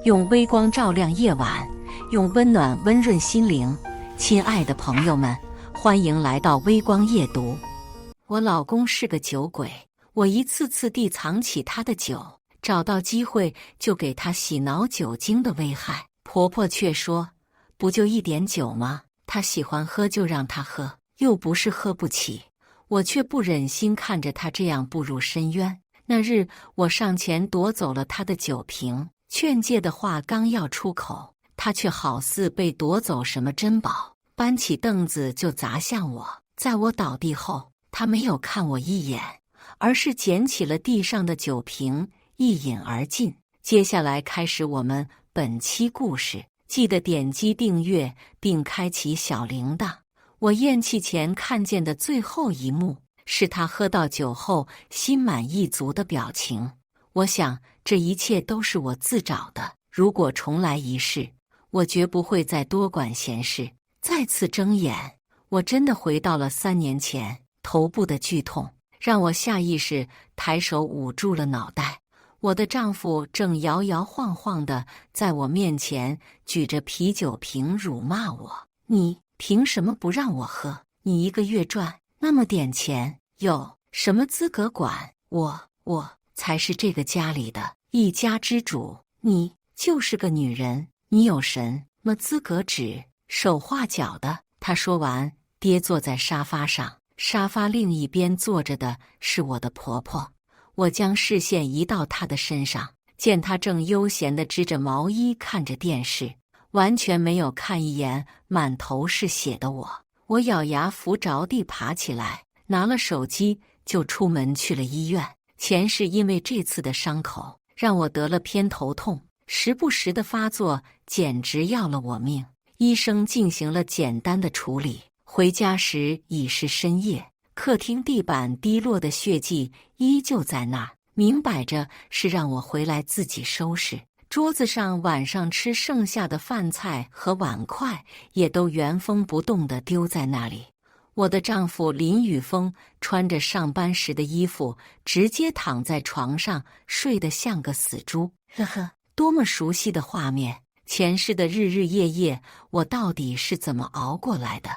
用微光照亮夜晚，用温暖温润心灵。亲爱的朋友们，欢迎来到微光夜读。我老公是个酒鬼，我一次次地藏起他的酒，找到机会就给他洗脑酒精的危害。婆婆却说，不就一点酒吗？他喜欢喝就让他喝，又不是喝不起。我却不忍心看着他这样步入深渊。那日我上前夺走了他的酒瓶，劝诫的话刚要出口，他却好似被夺走什么珍宝，搬起凳子就砸向我。在我倒地后，他没有看我一眼，而是捡起了地上的酒瓶，一饮而尽。接下来开始我们本期故事，记得点击订阅并开启小铃铛。我咽气前看见的最后一幕，是他喝到酒后心满意足的表情。我想，这一切都是我自找的。如果重来一世，我绝不会再多管闲事。再次睁眼，我真的回到了3年前。头部的剧痛让我下意识抬手捂住了脑袋。我的丈夫正摇摇晃晃地在我面前举着啤酒瓶辱骂我：“你凭什么不让我喝？你一个月赚那么点钱，有什么资格管我？我才是这个家里的一家之主，你就是个女人，你有什么资格指手画脚的？”他说完，跌坐在沙发上。沙发另一边坐着的是我的婆婆。我将视线移到她的身上，见她正悠闲地织着毛衣，看着电视，完全没有看一眼满头是血的我。我咬牙扶着地爬起来，拿了手机就出门去了医院。前世因为这次的伤口，让我得了偏头痛，时不时的发作，简直要了我命。医生进行了简单的处理，回家时已是深夜。客厅地板滴落的血迹依旧在那儿，明摆着是让我回来自己收拾。桌子上晚上吃剩下的饭菜和碗筷也都原封不动地丢在那里。我的丈夫林宇峰穿着上班时的衣服，直接躺在床上睡得像个死猪。呵呵，多么熟悉的画面！前世的日日夜夜，我到底是怎么熬过来的？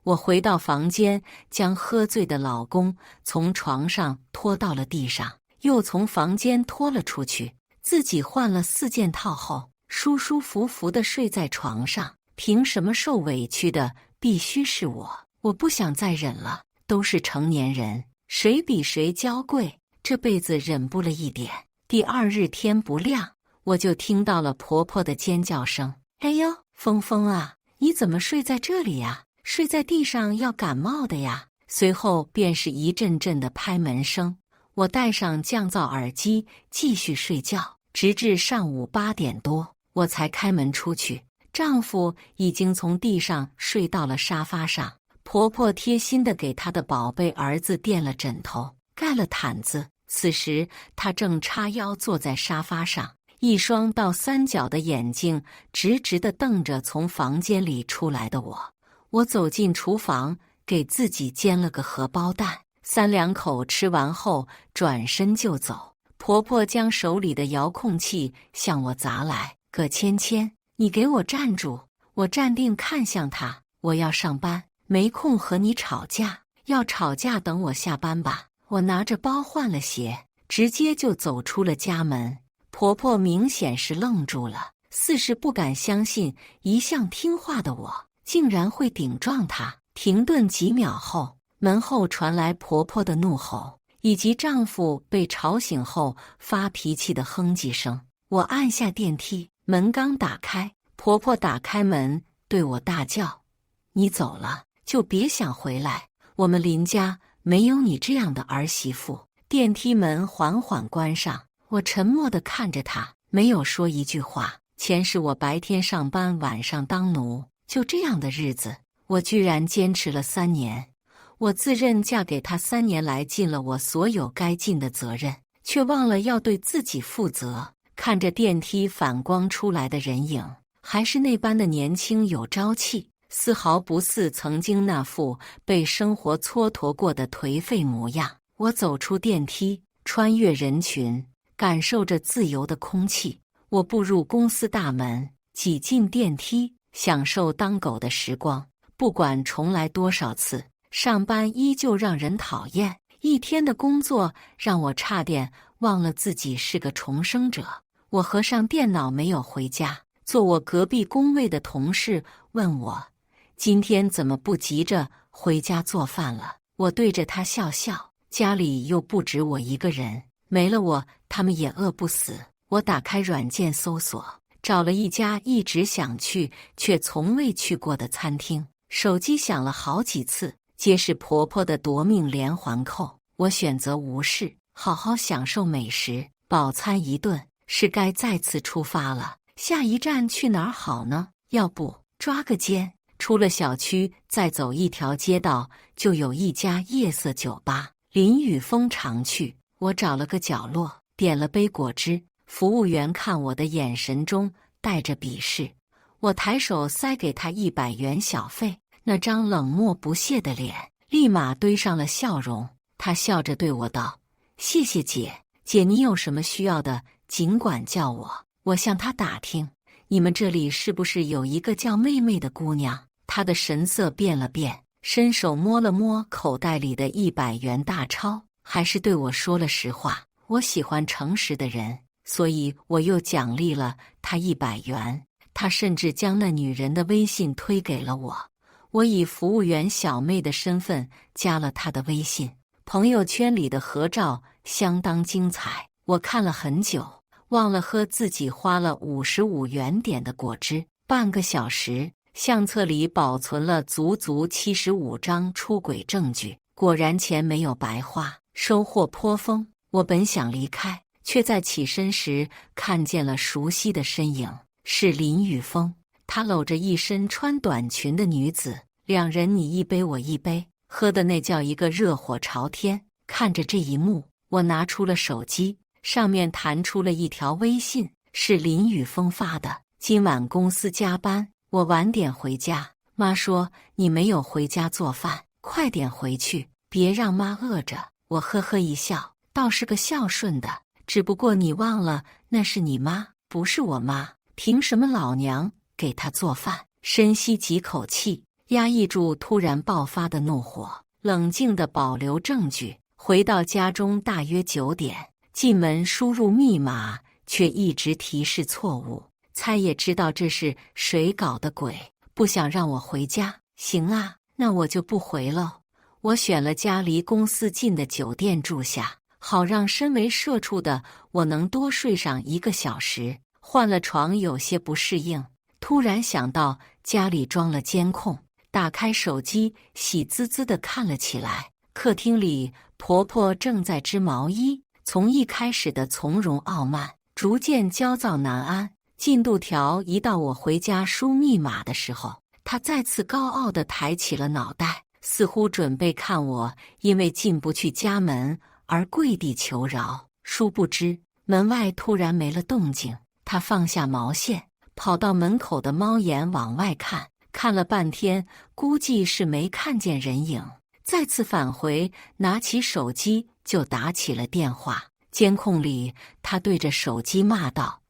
我回到房间，将喝醉的老公从床上拖到了地上，又从房间拖了出去，自己换了4件套后，舒舒服服地睡在床上。凭什么受委屈的必须是我？我不想再忍了，都是成年人，谁比谁娇贵，这辈子忍不了一点。第2日天不亮，我就听到了婆婆的尖叫声：“哎呦，峰峰啊，你怎么睡在这里呀？睡在地上要感冒的呀！”随后便是一阵阵的拍门声。我戴上降噪耳机继续睡觉，直至上午8点多，我才开门出去。丈夫已经从地上睡到了沙发上，婆婆贴心地给她的宝贝儿子垫了枕头，盖了毯子。此时她正叉腰坐在沙发上，一双倒3角的眼睛直直地瞪着从房间里出来的我。我走进厨房，给自己煎了个荷包蛋，3两口吃完后转身就走。婆婆将手里的遥控器向我砸来：“葛芊芊，你给我站住！”我站定看向她：“我要上班，没空和你吵架，要吵架等我下班吧。”我拿着包换了鞋，直接就走出了家门。婆婆明显是愣住了，似是不敢相信一向听话的我竟然会顶撞她。停顿几秒后，门后传来婆婆的怒吼，以及丈夫被吵醒后发脾气的哼唧声。我按下电梯，门刚打开，婆婆打开门对我大叫：“你走了就别想回来，我们林家没有你这样的儿媳妇。”电梯门缓缓关上，我沉默地看着她，没有说一句话。前世我白天上班，晚上当奴，就这样的日子，我居然坚持了3年。我自认嫁给他3年来尽了我所有该尽的责任，却忘了要对自己负责。看着电梯反光出来的人影，还是那般的年轻有朝气，丝毫不似曾经那副被生活蹉跎过的颓废模样。我走出电梯，穿越人群，感受着自由的空气。我步入公司大门，挤进电梯，享受当狗的时光。不管重来多少次，上班依旧让人讨厌。一天的工作让我差点忘了自己是个重生者。我合上电脑，没有回家。坐我隔壁工位的同事问我，今天怎么不急着回家做饭了？我对着他笑笑，家里又不止我一个人，没了我，他们也饿不死。我打开软件搜索，找了一家一直想去却从未去过的餐厅。手机响了好几次，皆是婆婆的夺命连环扣。我选择无视，好好享受美食，饱餐一顿，是该再次出发了。下一站去哪儿好呢？要不抓个奸？出了小区，再走一条街道，就有一家夜色酒吧，林雨峰常去。我找了个角落，点了杯果汁。服务员看我的眼神中带着鄙视，我抬手塞给他100元小费，那张冷漠不屑的脸立马堆上了笑容。他笑着对我道：“谢谢姐，姐你有什么需要的，尽管叫我。”我向他打听，你们这里是不是有一个叫妹妹的姑娘？他的神色变了变，伸手摸了摸口袋里的100元大钞，还是对我说了实话。我喜欢诚实的人，所以我又奖励了他100元。他甚至将那女人的微信推给了我，我以服务员小妹的身份加了她的微信。朋友圈里的合照相当精彩，我看了很久，忘了喝自己花了55元点的果汁。半个小时，相册里保存了足足75张出轨证据，果然钱没有白花，收获颇丰。我本想离开，却在起身时看见了熟悉的身影，是林雨峰。他搂着一身穿短裙的女子，两人你一杯我一杯，喝的那叫一个热火朝天。看着这一幕，我拿出了手机，上面弹出了一条微信，是林雨峰发的：今晚公司加班，我晚点回家。妈说你没有回家做饭，快点回去，别让妈饿着。我呵呵一笑，倒是个孝顺的，只不过你忘了那是你妈，不是我妈，凭什么老娘给她做饭？深吸几口气，压抑住突然爆发的怒火，冷静地保留证据。回到家中大约9点，进门输入密码，却一直提示错误。猜也知道这是谁搞的鬼，不想让我回家。行啊，那我就不回了。我选了家离公司近的酒店住下，好让身为社畜的我能多睡上1个小时。换了床有些不适应，突然想到家里装了监控，打开手机喜滋滋地看了起来。客厅里婆婆正在织毛衣，从一开始的从容傲慢，逐渐焦躁难安。进度条一到我回家输密码的时候，她再次高傲地抬起了脑袋，似乎准备看我因为进不去家门而跪地求饶。殊不知门外突然没了动静，她放下毛线，跑到门口的猫眼往外看，看了半天，估计是没看见人影。再次返回，拿起手机就打起了电话。监控里，他对着手机骂道：“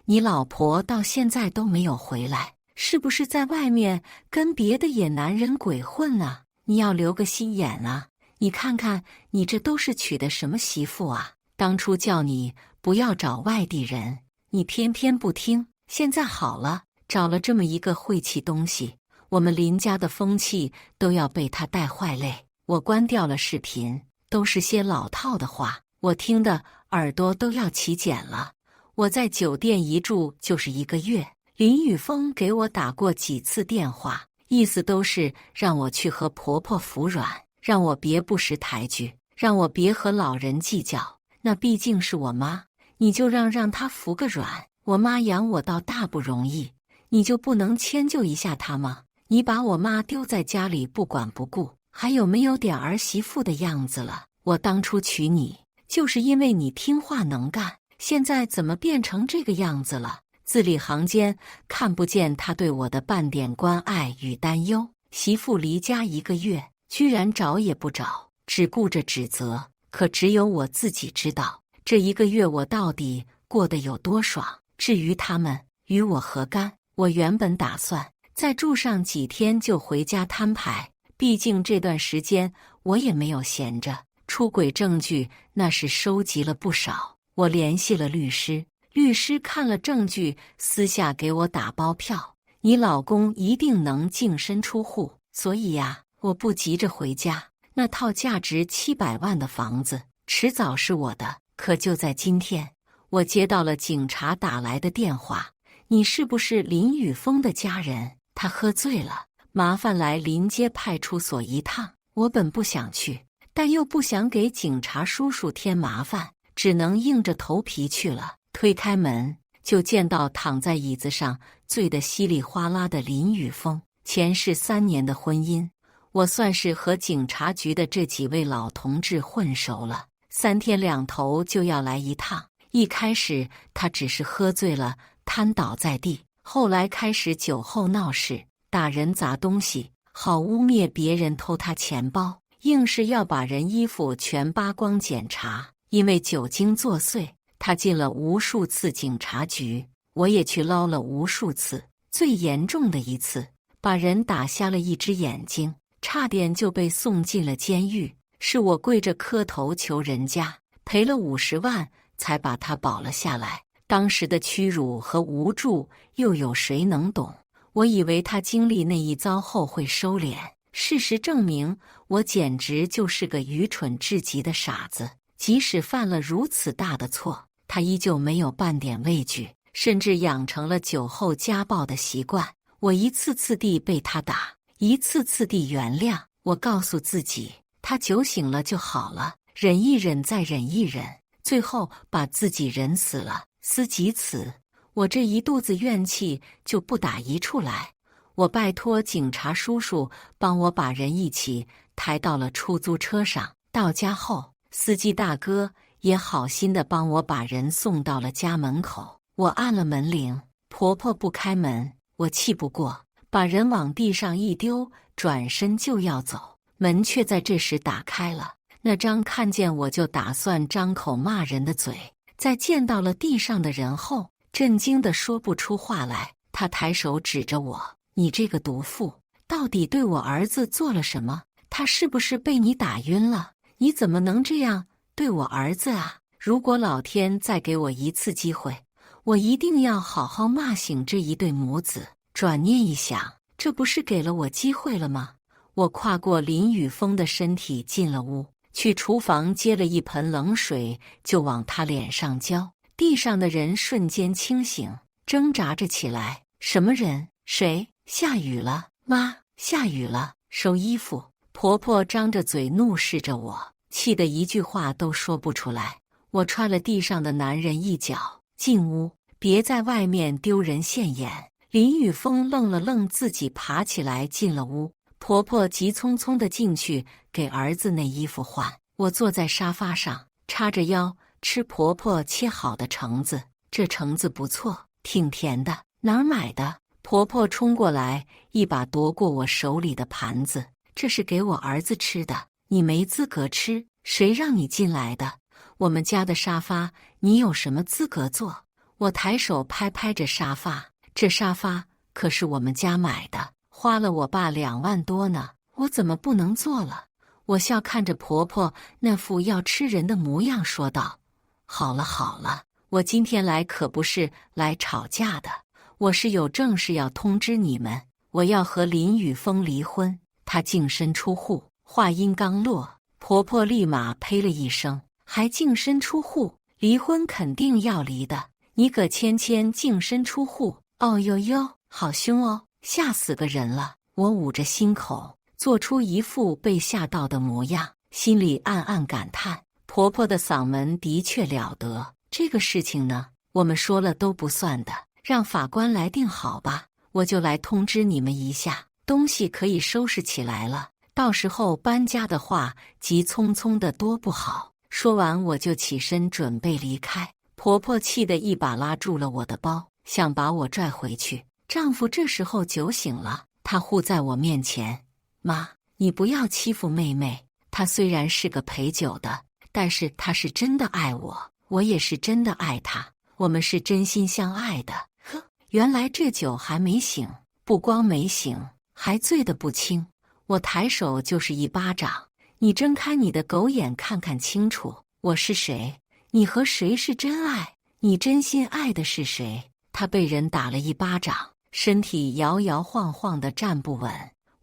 你老婆到现在都没有回来，是不是在外面跟别的野男人鬼混啊？你要留个心眼啊！你看看，你这都是娶的什么媳妇啊？当初叫你不要找外地人，你偏偏不听，现在好了，找了这么一个晦气东西。”我们林家的风气都要被他带坏嘞！我关掉了视频，都是些老套的话，我听的耳朵都要起茧了。我在酒店一住就是1个月，林雨峰给我打过几次电话，意思都是让我去和婆婆服软，让我别不识抬举，让我别和老人计较。那毕竟是我妈，你就让她服个软。我妈养我倒大不容易，你就不能迁就一下她吗？你把我妈丢在家里不管不顾，还有没有点儿媳妇的样子了？我当初娶你就是因为你听话能干，现在怎么变成这个样子了？字里行间看不见他对我的半点关爱与担忧。媳妇离家1个月，居然找也不找，只顾着指责。可只有我自己知道，这1个月我到底过得有多爽。至于他们，与我何干？我原本打算再住上几天就回家摊牌，毕竟这段时间我也没有闲着。出轨证据那是收集了不少，我联系了律师，律师看了证据，私下给我打包票，你老公一定能净身出户。所以呀，我不急着回家，那套价值700万的房子迟早是我的。可就在今天，我接到了警察打来的电话，你是不是林宇峰的家人？他喝醉了，麻烦来临街派出所一趟。我本不想去，但又不想给警察叔叔添麻烦，只能硬着头皮去了。推开门，就见到躺在椅子上醉得稀里哗啦的林宇峰。前世3年的婚姻，我算是和警察局的这几位老同志混熟了，3天2头就要来一趟。一开始他只是喝醉了，瘫倒在地，后来开始酒后闹事，打人砸东西，好污蔑别人偷他钱包，硬是要把人衣服全扒光检查。因为酒精作祟，他进了无数次警察局，我也去捞了无数次。最严重的一次，把人打瞎了一只眼睛，差点就被送进了监狱，是我跪着磕头求人家赔了50万才把他保了下来。当时的屈辱和无助，又有谁能懂？我以为他经历那一遭后会收敛，事实证明，我简直就是个愚蠢至极的傻子。即使犯了如此大的错，他依旧没有半点畏惧，甚至养成了酒后家暴的习惯。我一次次地被他打，一次次地原谅。我告诉自己，他酒醒了就好了，忍一忍再忍一忍，最后把自己忍死了。思及此，我这一肚子怨气就不打一处来。我拜托警察叔叔帮我把人一起抬到了出租车上。到家后，司机大哥也好心的帮我把人送到了家门口。我按了门铃，婆婆不开门，我气不过，把人往地上一丢，转身就要走，门却在这时打开了。那张看见我就打算张口骂人的嘴，在见到了地上的人后，震惊地说不出话来。他抬手指着我：“你这个毒妇，到底对我儿子做了什么？他是不是被你打晕了？你怎么能这样对我儿子啊？如果老天再给我一次机会，我一定要好好骂醒这一对母子。”转念一想，这不是给了我机会了吗？我跨过林宇峰的身体进了屋，去厨房接了一盆冷水，就往他脸上浇。地上的人瞬间清醒，挣扎着起来。什么人？谁？下雨了，妈，下雨了，收衣服。婆婆张着嘴怒视着我，气得一句话都说不出来。我踹了地上的男人一脚，进屋，别在外面丢人现眼。林宇峰愣了愣，自己爬起来进了屋。婆婆急匆匆地进去给儿子那衣服换。我坐在沙发上，叉着腰吃婆婆切好的橙子。这橙子不错，挺甜的，哪儿买的？婆婆冲过来，一把夺过我手里的盘子。这是给我儿子吃的，你没资格吃，谁让你进来的？我们家的沙发，你有什么资格坐？我抬手拍拍着沙发，这沙发可是我们家买的，花了我爸2万多呢，我怎么不能坐了？我笑看着婆婆那副要吃人的模样，说道：“好了好了，我今天来可不是来吵架的，我是有正事要通知你们，我要和林宇峰离婚，他净身出户。”话音刚落，婆婆立马呸了一声：“还净身出户？离婚肯定要离的，你葛芊芊净身出户？哦呦呦，好凶哦，吓死个人了！”我捂着心口，做出一副被吓到的模样，心里暗暗感叹：婆婆的嗓门的确了得。这个事情呢，我们说了都不算的，让法官来定好吧。我就来通知你们一下，东西可以收拾起来了，到时候搬家的话，急匆匆的多不好。说完，我就起身准备离开。婆婆气得一把拉住了我的包，想把我拽回去。丈夫这时候酒醒了，他护在我面前：“妈，你不要欺负妹妹，她虽然是个陪酒的，但是她是真的爱我，我也是真的爱她。我们是真心相爱的。呵，原来这酒还没醒，不光没醒，还醉得不轻。我抬手就是一巴掌。你睁开你的狗眼看看清楚，我是谁？你和谁是真爱？你真心爱的是谁？他被人打了一巴掌，身体摇摇晃晃的站不稳。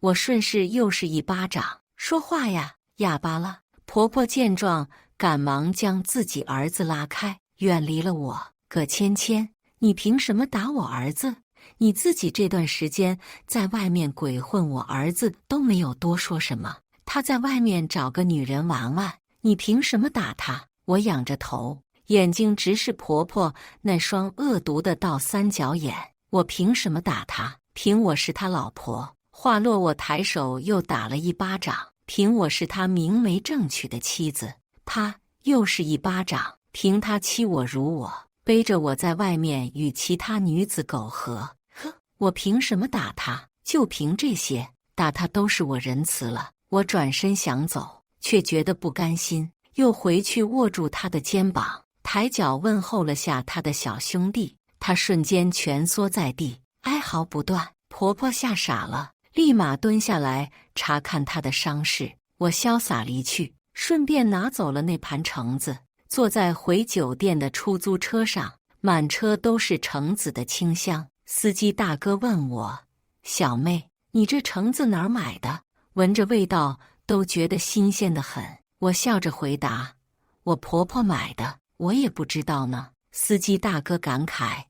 我顺势又是一巴掌。说话呀，哑巴了！婆婆见状，赶忙将自己儿子拉开，远离了我。葛芊芊，你凭什么打我儿子？你自己这段时间在外面鬼混，我儿子都没有多说什么。他在外面找个女人玩玩，你凭什么打他？我仰着头，眼睛直视婆婆那双恶毒的倒三角眼。我凭什么打他？凭我是他老婆。话落，我抬手又打了一巴掌。凭我是他明媒正娶的妻子。啪，又是一巴掌。凭他欺我辱我，背着我在外面与其他女子苟合。呵，我凭什么打他？就凭这些，打他都是我仁慈了。我转身想走，却觉得不甘心，又回去握住他的肩膀，抬脚问候了下他的小兄弟。他瞬间蜷缩在地，哀嚎不断。婆婆吓傻了，立马蹲下来查看他的伤势。我潇洒离去，顺便拿走了那盘橙子。坐在回酒店的出租车上，满车都是橙子的清香。司机大哥问我：“小妹，你这橙子哪儿买的？闻着味道都觉得新鲜得很。”我笑着回答：“我婆婆买的，我也不知道呢。”司机大哥感慨：“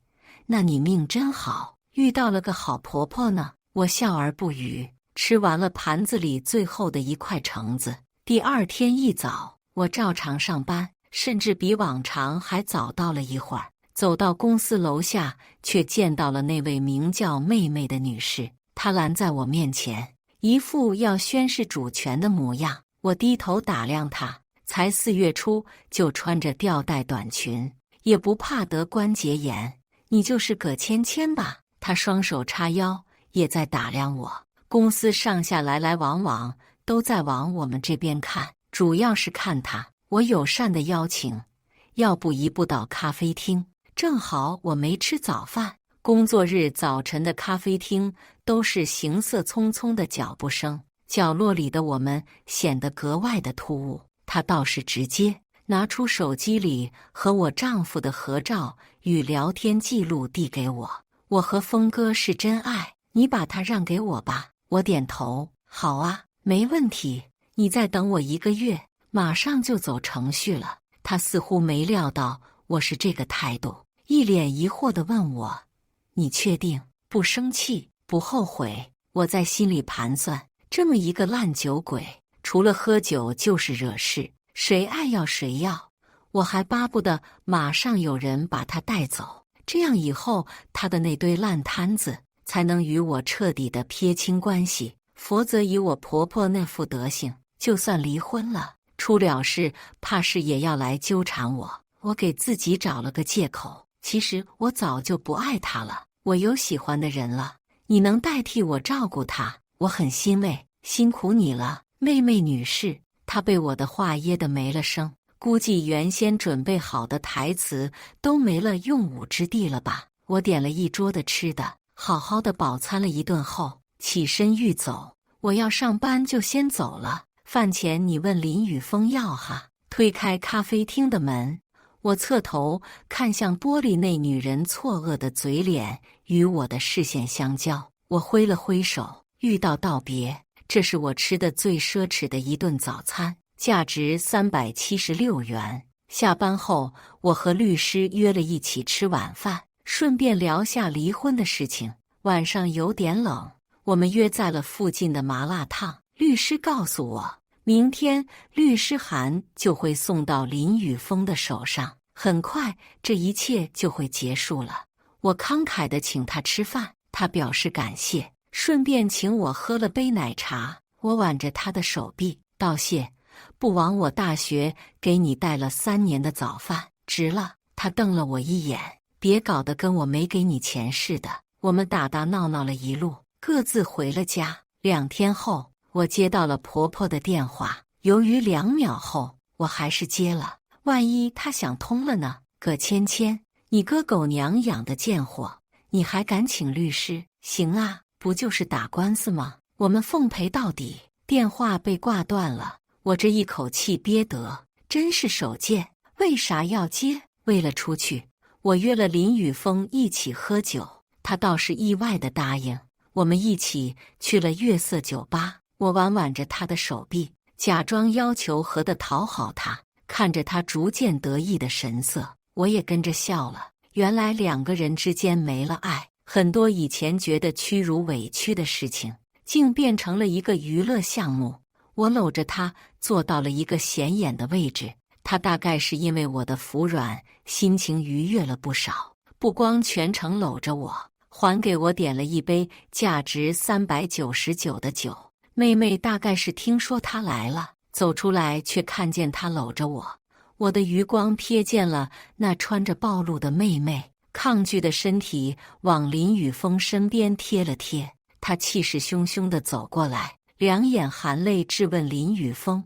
那你命真好，遇到了个好婆婆呢。”我笑而不语，吃完了盘子里最后的一块橙子。第二天一早，我照常上班，甚至比往常还早到了一会儿。走到公司楼下，却见到了那位名叫妹妹的女士。她拦在我面前，一副要宣示主权的模样。我低头打量她，才4月初就穿着吊带短裙，也不怕得关节炎。你就是葛芊芊吧？她双手叉腰，也在打量我。公司上下来来往往，都在往我们这边看，主要是看她。我友善的邀请，要不一步到咖啡厅？正好我没吃早饭。工作日早晨的咖啡厅都是行色匆匆的脚步声，角落里的我们显得格外的突兀。她倒是直接拿出手机里和我丈夫的合照与聊天记录递给我。我和峰哥是真爱，你把他让给我吧。我点头，好啊，没问题。你再等我1个月，马上就走程序了。他似乎没料到我是这个态度，一脸疑惑地问我：“你确定不生气不后悔？”我在心里盘算，这么一个烂酒鬼，除了喝酒就是惹事，谁爱要谁要。我还巴不得马上有人把他带走，这样以后他的那堆烂摊子才能与我彻底的撇清关系。否则以我婆婆那副德行，就算离婚了，出了事怕是也要来纠缠我。我给自己找了个借口，其实我早就不爱他了，我有喜欢的人了。你能代替我照顾他，我很欣慰，辛苦你了，妹妹女士。她被我的话噎得没了声，估计原先准备好的台词都没了用武之地了吧。我点了一桌的吃的，好好的饱餐了一顿后，起身欲走。我要上班就先走了，饭钱你问林宇峰要哈。推开咖啡厅的门，我侧头看向玻璃内女人错愕的嘴脸与我的视线相交，我挥了挥手，欲道道别。这是我吃的最奢侈的一顿早餐，价值376元。下班后，我和律师约了一起吃晚饭，顺便聊下离婚的事情。晚上有点冷，我们约在了附近的麻辣烫。律师告诉我，明天律师函就会送到林宇峰的手上，很快这一切就会结束了。我慷慨地请他吃饭，他表示感谢，顺便请我喝了杯奶茶。我挽着他的手臂道谢，不枉我大学给你带了3年的早饭，值了。他瞪了我一眼，别搞得跟我没给你钱似的。我们打打闹闹了一路，各自回了家。2天后，我接到了婆婆的电话，由于2秒后，我还是接了。万一她想通了呢？葛芊芊，你哥狗娘养的贱货，你还敢请律师？行啊，不就是打官司吗？我们奉陪到底。电话被挂断了，我这一口气憋得真是手贱。为啥要接？为了出去。我约了林宇峰一起喝酒，他倒是意外的答应。我们一起去了月色酒吧，我挽挽着他的手臂，假装要求和的讨好他。看着他逐渐得意的神色，我也跟着笑了。原来两个人之间没了爱，很多以前觉得屈辱委屈的事情，竟变成了一个娱乐项目。我搂着他坐到了一个显眼的位置，他大概是因为我的服软，心情愉悦了不少，不光全程搂着我，还给我点了一杯价值399的酒。妹妹大概是听说他来了，走出来却看见他搂着我，我的余光瞥见了那穿着暴露的妹妹，抗拒的身体往林宇峰身边贴了贴。他气势汹汹地走过来，两眼含泪质问林宇峰：“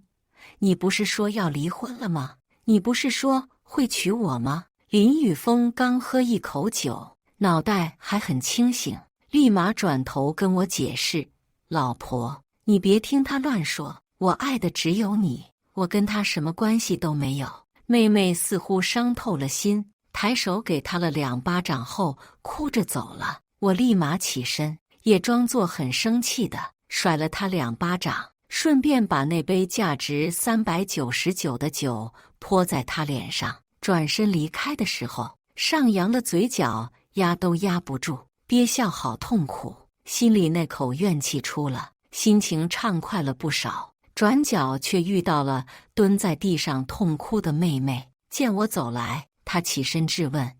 你不是说要离婚了吗？你不是说会娶我吗？”林宇峰刚喝一口酒，脑袋还很清醒，立马转头跟我解释：“老婆，你别听他乱说，我爱的只有你，我跟他什么关系都没有。”妹妹似乎伤透了心，抬手给他了2巴掌后，哭着走了。我立马起身，也装作很生气的甩了他2巴掌，顺便把那杯价值399的酒泼在他脸上。转身离开的时候，上扬的嘴角压都压不住，憋笑好痛苦，心里那口怨气出了，心情畅快了不少。转角却遇到了蹲在地上痛哭的妹妹，见我走来，她起身质问：“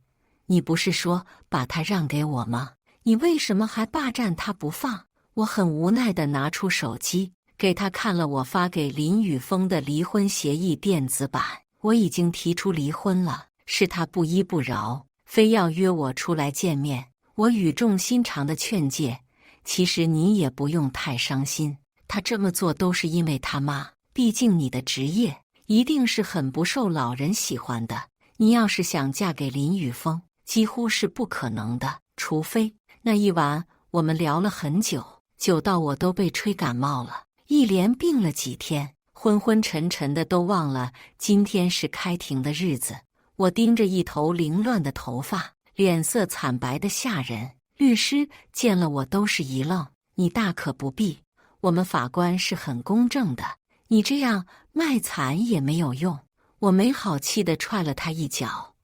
你不是说把她让给我吗？你为什么还霸占她不放？”我很无奈地拿出手机，给她看了我发给林宇峰的离婚协议电子版。我已经提出离婚了，是他不依不饶，非要约我出来见面。我语重心长地劝诫：“其实你也不用太伤心。他这么做都是因为他妈，毕竟你的职业一定是很不受老人喜欢的。你要是想嫁给林宇峰，几乎是不可能的，除非……”那一晚我们聊了很久，久到我都被吹感冒了，一连病了几天，昏昏沉沉的都忘了今天是开庭的日子。我盯着一头凌乱的头发，脸色惨白的吓人。律师见了我都是一愣：“你大可不必。我们法官是很公正的，你这样卖惨也没有用。”我没好气地踹了他一脚。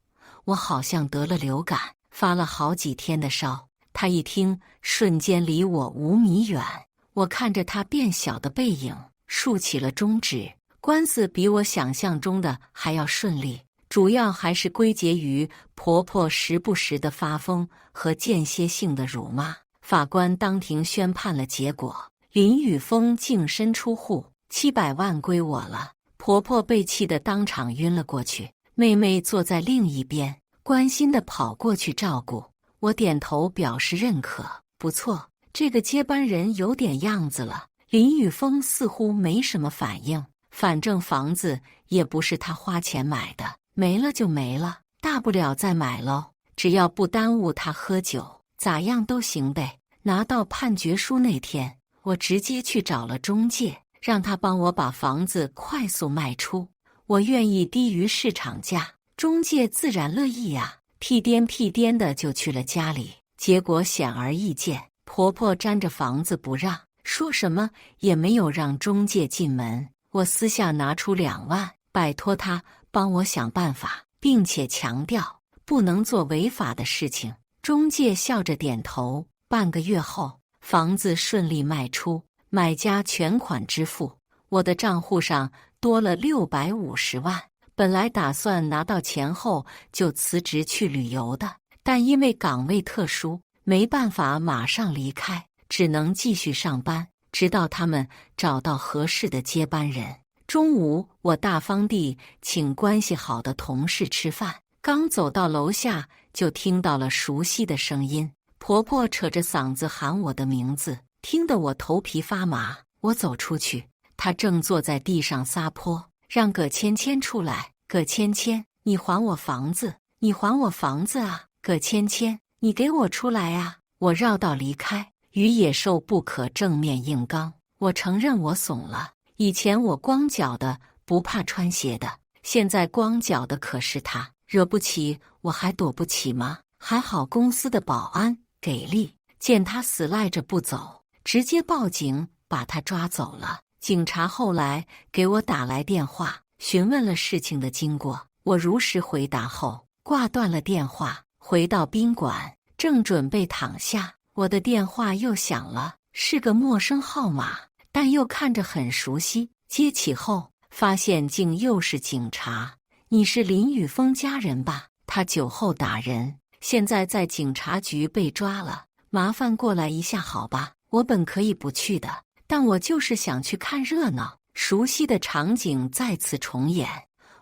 我好像得了流感，发了好几天的烧。他一听，瞬间离我5米远。我看着他变小的背影，竖起了中指。官司比我想象中的还要顺利，主要还是归结于婆婆时不时的发疯和间歇性的辱骂。法官当庭宣判了结果。林宇峰净身出户，700万归我了。婆婆被气得当场晕了过去，妹妹坐在另一边，关心地跑过去照顾。我点头表示认可，不错，这个接班人有点样子了。林宇峰似乎没什么反应，反正房子也不是他花钱买的，没了就没了，大不了再买喽，只要不耽误他喝酒，咋样都行呗。拿到判决书那天，我直接去找了中介，让他帮我把房子快速卖出。我愿意低于市场价，中介自然乐意呀。屁颠的就去了家里，结果显而易见，婆婆粘着房子不让，说什么也没有让中介进门。我私下拿出2万，拜托他帮我想办法，并且强调不能做违法的事情。中介笑着点头。半个月后，房子顺利卖出，买家全款支付，我的账户上多了650万。本来打算拿到钱后就辞职去旅游的，但因为岗位特殊，没办法马上离开，只能继续上班，直到他们找到合适的接班人。中午，我大方地请关系好的同事吃饭，刚走到楼下，就听到了熟悉的声音。婆婆扯着嗓子喊我的名字，听得我头皮发麻。我走出去，她正坐在地上撒泼，让葛芊芊出来。葛芊芊，你还我房子，你还我房子啊！葛芊芊，你给我出来啊！我绕道离开。与野兽不可正面硬刚。我承认我怂了。以前我光脚的，不怕穿鞋的，现在光脚的可是他，惹不起我还躲不起吗？还好公司的保安给力，见他死赖着不走，直接报警把他抓走了。警察后来给我打来电话，询问了事情的经过，我如实回答后挂断了电话。回到宾馆，正准备躺下，我的电话又响了，是个陌生号码，但又看着很熟悉。接起后发现竟又是警察。你是林宇峰家人吧？他酒后打人，现在在警察局被抓了，麻烦过来一下好吧？我本可以不去的，但我就是想去看热闹。熟悉的场景再次重演，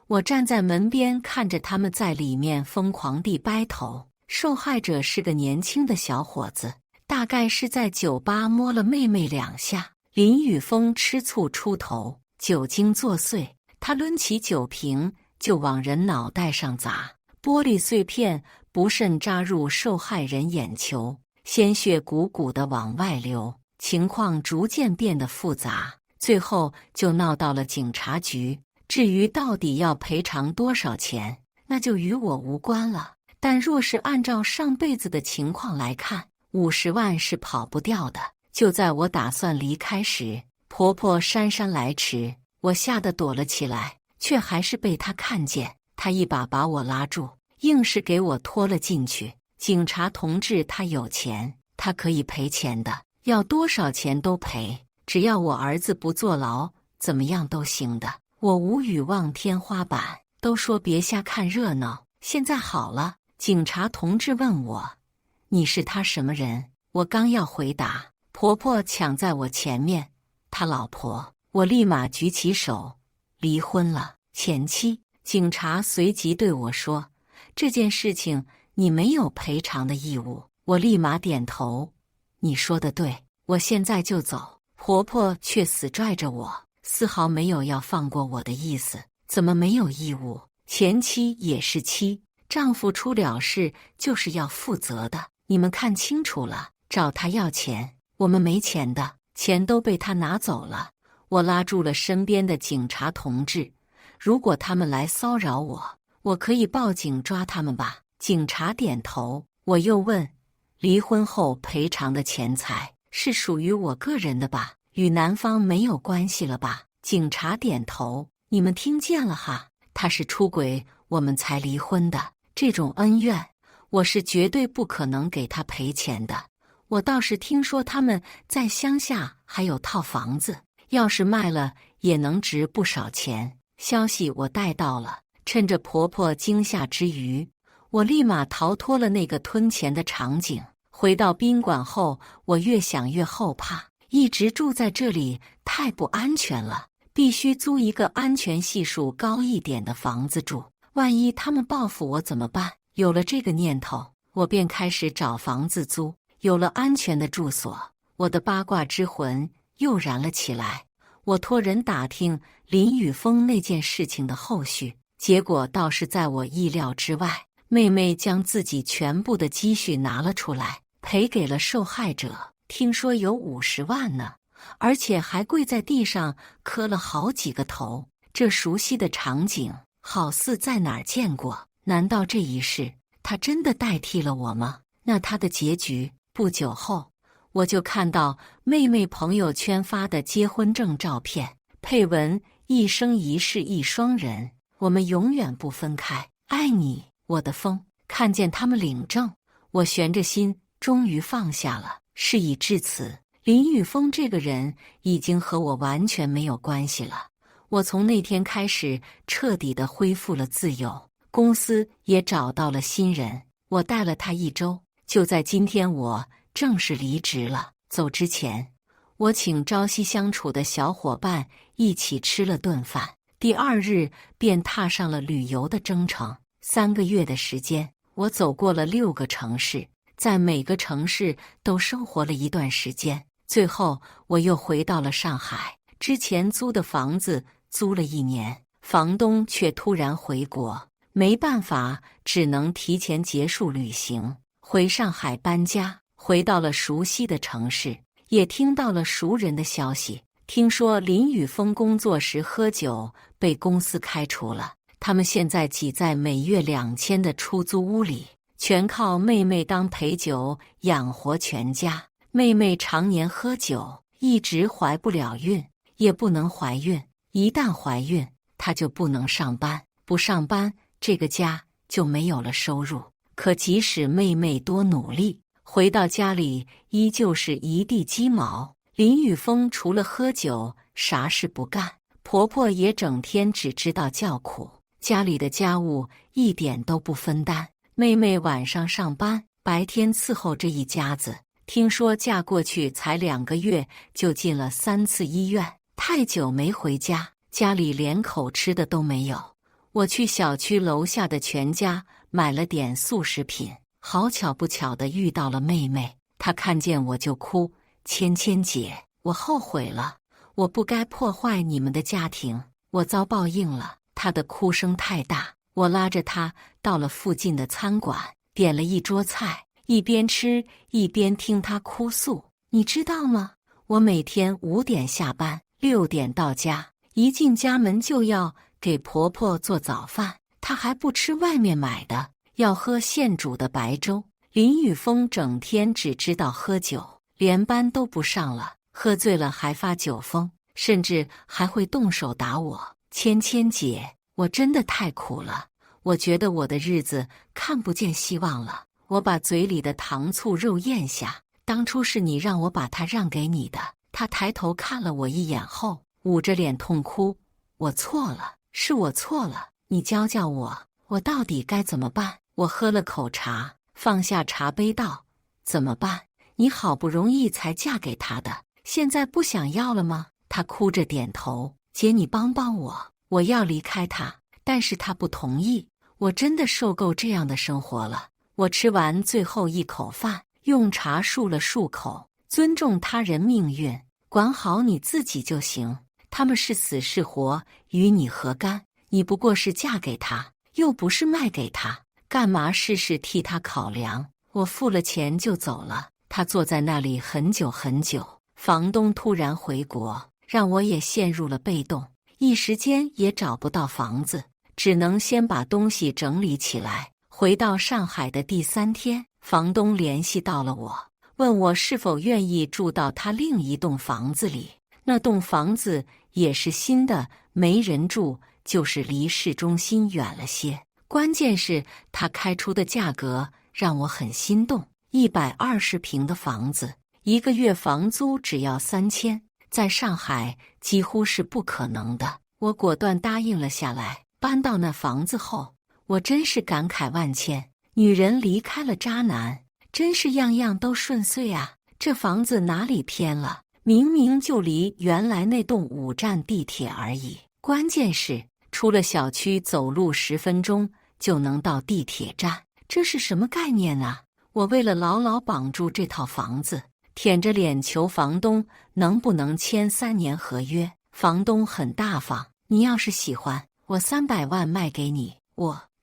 我站在门边看着他们在里面疯狂地掰头。受害者是个年轻的小伙子，大概是在酒吧摸了妹妹2下。林宇峰吃醋出头，酒精作祟，他抡起酒瓶就往人脑袋上砸，玻璃碎片不慎扎入受害人眼球，鲜血汩汩地往外流，情况逐渐变得复杂，最后就闹到了警察局。至于到底要赔偿多少钱，那就与我无关了。但若是按照上辈子的情况来看，50万是跑不掉的。就在我打算离开时，婆婆姗姗来迟，我吓得躲了起来，却还是被她看见。她一把把我拉住，硬是给我拖了进去。警察同志他有钱，他可以赔钱的，要多少钱都赔，只要我儿子不坐牢，怎么样都行的。我无语望天花板，都说别瞎看热闹，现在好了。警察同志问我，你是他什么人？我刚要回答，婆婆抢在我前面，他老婆。我立马举起手，离婚了，前妻。警察随即对我说，这件事情你没有赔偿的义务。我立马点头，你说的对，我现在就走。婆婆却死拽着我，丝毫没有要放过我的意思。怎么没有义务？前妻也是妻，丈夫出了事就是要负责的，你们看清楚了，找他要钱，我们没钱的，钱都被他拿走了。我拉住了身边的警察同志，如果他们来骚扰我，我可以报警抓他们吧？警察点头。我又问，离婚后赔偿的钱财是属于我个人的吧？与男方没有关系了吧？警察点头。你们听见了哈，他是出轨，我们才离婚的。这种恩怨，我是绝对不可能给他赔钱的。我倒是听说他们在乡下还有套房子，要是卖了也能值不少钱。消息我带到了，趁着婆婆惊吓之余，我立马逃脱了那个吞钱的场景。回到宾馆后，我越想越后怕，一直住在这里太不安全了，必须租一个安全系数高一点的房子住。万一他们报复我怎么办？有了这个念头，我便开始找房子租。有了安全的住所，我的八卦之魂又燃了起来。我托人打听林宇峰那件事情的后续，结果倒是在我意料之外。妹妹将自己全部的积蓄拿了出来，赔给了受害者，听说有50万呢，而且还跪在地上磕了好几个头。这熟悉的场景好似在哪儿见过，难道这一世他真的代替了我吗？那他的结局？不久后，我就看到妹妹朋友圈发的结婚证照片，配文一生一世一双人，我们永远不分开，爱你，我的风。看见他们领证，我悬着心终于放下了。事已至此，林宇峰这个人已经和我完全没有关系了。我从那天开始彻底的恢复了自由，公司也找到了新人，我带了他1周。就在今天，我正式离职了。走之前，我请朝夕相处的小伙伴一起吃了顿饭，第2日便踏上了旅游的征程。3个月的时间，我走过了6个城市，在每个城市都生活了一段时间。最后，我又回到了上海。之前租的房子租了1年，房东却突然回国，没办法，只能提前结束旅行，回上海搬家。回到了熟悉的城市，也听到了熟人的消息。听说林宇峰工作时喝酒被公司开除了，他们现在挤在每月2000的出租屋里，全靠妹妹当陪酒养活全家。妹妹常年喝酒，一直怀不了孕，也不能怀孕。一旦怀孕，她就不能上班，不上班，这个家就没有了收入。可即使妹妹多努力，回到家里依旧是一地鸡毛。林宇峰除了喝酒，啥事不干。婆婆也整天只知道叫苦，家里的家务一点都不分担。妹妹晚上上班，白天伺候这一家子。听说嫁过去才2个月，就进了3次医院，太久没回家，家里连口吃的都没有。我去小区楼下的全家买了点速食品，好巧不巧的遇到了妹妹，她看见我就哭：“芊芊姐，我后悔了，我不该破坏你们的家庭，我遭报应了。”她的哭声太大，我拉着她到了附近的餐馆，点了一桌菜，一边吃一边听她哭诉。你知道吗？我每天5点下班，6点到家，一进家门就要给婆婆做早饭，她还不吃外面买的，要喝现煮的白粥。林宇峰整天只知道喝酒，连班都不上了，喝醉了还发酒疯，甚至还会动手打我。芊芊姐，我真的太苦了，我觉得我的日子看不见希望了。我把嘴里的糖醋肉咽下，当初是你让我把它让给你的。他抬头看了我一眼后，捂着脸痛哭：“我错了，是我错了，你教教我，我到底该怎么办？”我喝了口茶，放下茶杯道：“怎么办？你好不容易才嫁给他的，现在不想要了吗？”他哭着点头：“姐，你帮帮我，我要离开他，但是他不同意。我真的受够这样的生活了。”我吃完最后一口饭，用茶漱了漱口：“尊重他人命运，管好你自己就行。他们是死是活，与你何干？你不过是嫁给他，又不是卖给他，干嘛事事替他考量？”我付了钱就走了。他坐在那里很久很久。房东突然回国，让我也陷入了被动，一时间也找不到房子，只能先把东西整理起来。回到上海的第3天，房东联系到了我，问我是否愿意住到他另一栋房子里。那栋房子也是新的，没人住，就是离市中心远了些。关键是他开出的价格让我很心动，120平的房子，1个月房租只要3000，在上海几乎是不可能的。我果断答应了下来。搬到那房子后，我真是感慨万千，女人离开了渣男，真是样样都顺遂啊！这房子哪里偏了？明明就离原来那栋5站地铁而已。关键是出了小区走路10分钟就能到地铁站，这是什么概念啊？我为了牢牢绑住这套房子，舔着脸求房东能不能签3年合约。房东很大方，你要是喜欢，我300万卖给你。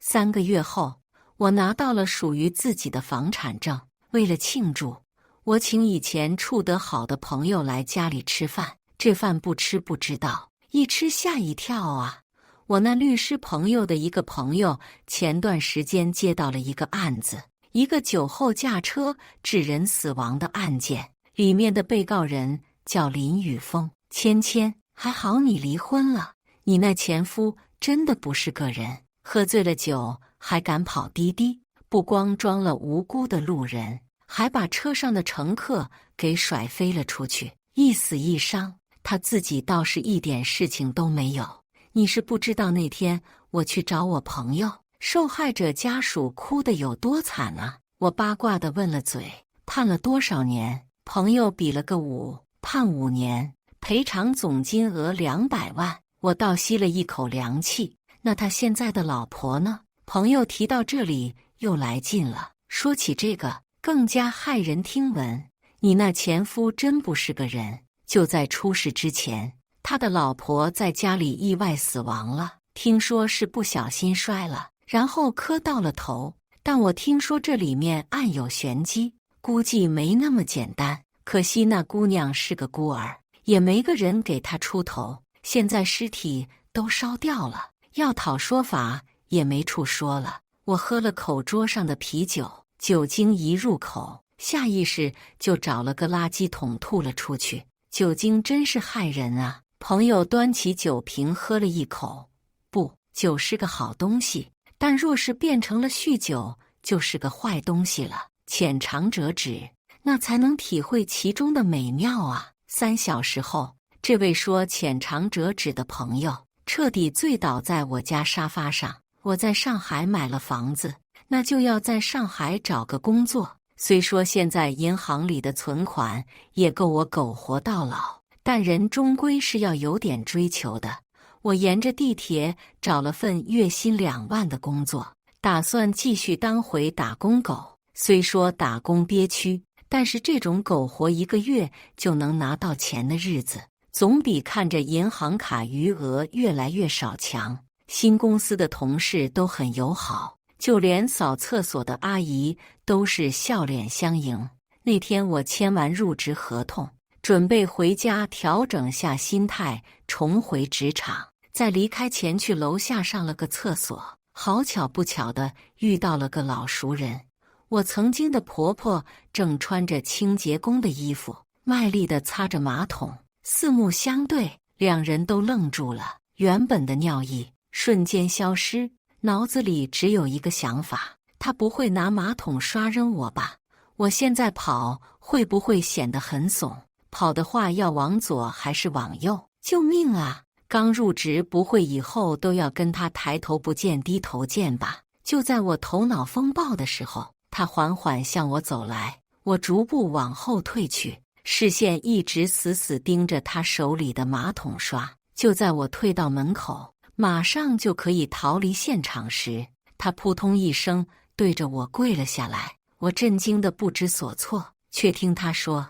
3个月后，我拿到了属于自己的房产证。为了庆祝，我请以前处得好的朋友来家里吃饭。这饭不吃不知道，一吃吓一跳啊！我那律师朋友的一个朋友前段时间接到了一个案子，一个酒后驾车致人死亡的案件，里面的被告人叫林宇峰。芊芊，还好你离婚了，你那前夫真的不是个人。喝醉了酒还敢跑滴滴，不光装了无辜的路人，还把车上的乘客给甩飞了出去，一死一伤。他自己倒是一点事情都没有。你是不知道那天我去找我朋友，受害者家属哭得有多惨啊！我八卦地问了嘴，判了多少年？朋友比了个5，判5年，赔偿总金额200万。我倒吸了一口凉气。那他现在的老婆呢？朋友提到这里又来劲了，说起这个更加骇人听闻。你那前夫真不是个人，就在出事之前，他的老婆在家里意外死亡了，听说是不小心摔了，然后磕到了头。但我听说这里面暗有玄机，估计没那么简单。可惜那姑娘是个孤儿，也没个人给她出头。现在尸体都烧掉了，要讨说法也没处说了。我喝了口桌上的啤酒，酒精一入口，下意识就找了个垃圾桶吐了出去。酒精真是害人啊！朋友端起酒瓶喝了一口，不，酒是个好东西，但若是变成了酗酒，就是个坏东西了。浅尝辄止，那才能体会其中的美妙啊！3小时后，这位说浅尝辄止的朋友彻底醉倒在我家沙发上。我在上海买了房子，那就要在上海找个工作。虽说现在银行里的存款也够我苟活到老，但人终归是要有点追求的。我沿着地铁找了份月薪2万的工作，打算继续当回打工狗。虽说打工憋屈，但是这种苟活1个月就能拿到钱的日子，总比看着银行卡余额越来越少强。新公司的同事都很友好，就连扫厕所的阿姨都是笑脸相迎。那天我签完入职合同，准备回家调整下心态，重回职场。在离开前去楼下上了个厕所，好巧不巧的遇到了个老熟人。我曾经的婆婆正穿着清洁工的衣服，卖力地擦着马桶，四目相对，两人都愣住了，原本的尿意瞬间消失，脑子里只有一个想法：他不会拿马桶刷扔我吧？我现在跑会不会显得很怂？跑的话要往左还是往右？救命啊！刚入职不会以后都要跟他抬头不见低头见吧？就在我头脑风暴的时候，他缓缓向我走来，我逐步往后退去，视线一直死死盯着他手里的马桶刷。就在我退到门口，马上就可以逃离现场时，他扑通一声对着我跪了下来。我震惊得不知所措，却听他说：“